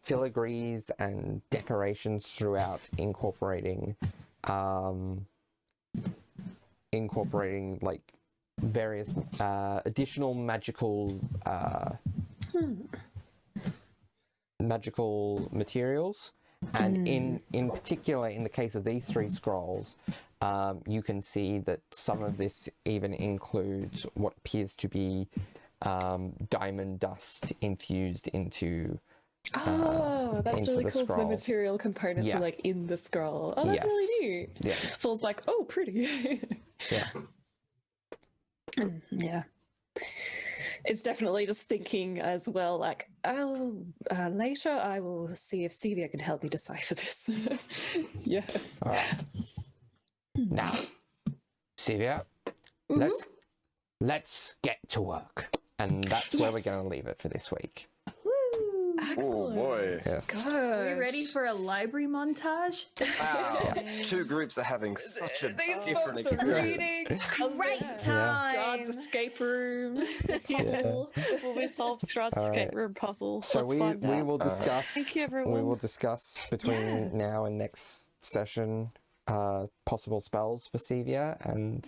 S7: filigrees and decorations throughout, incorporating various additional magical materials. And in particular, in the case of these three scrolls, you can see that some of this even includes what appears to be diamond dust infused into.
S5: That's really cool. So the material components are in the scroll. Oh, that's really neat.
S7: Yeah.
S5: Feels pretty.
S7: Yeah.
S5: Yeah. It's definitely just thinking as well, later I will see if Cevia can help me decipher this. Yeah.
S7: All right. Now, Cevia, let's get to work. And that's where we're going to leave it for this week.
S5: Excellent.
S6: Oh boy.
S7: Yes.
S5: Gosh.
S2: Are we ready for a library montage?
S6: Wow. Two groups are having such a
S5: These
S6: different
S5: folks are
S6: experience.
S5: reading.
S2: Great
S5: Strahd's escape room.
S3: Will we solve Strahd's escape room puzzle?
S7: So
S3: Let's
S7: we
S3: find out.
S7: will discuss.
S3: Thank you, everyone.
S7: We will discuss between now and next session possible spells for Cevia, and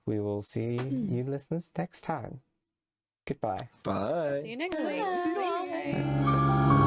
S7: we will see you listeners next time. Goodbye.
S6: Bye.
S3: See you next week.
S2: Bye.
S3: Bye.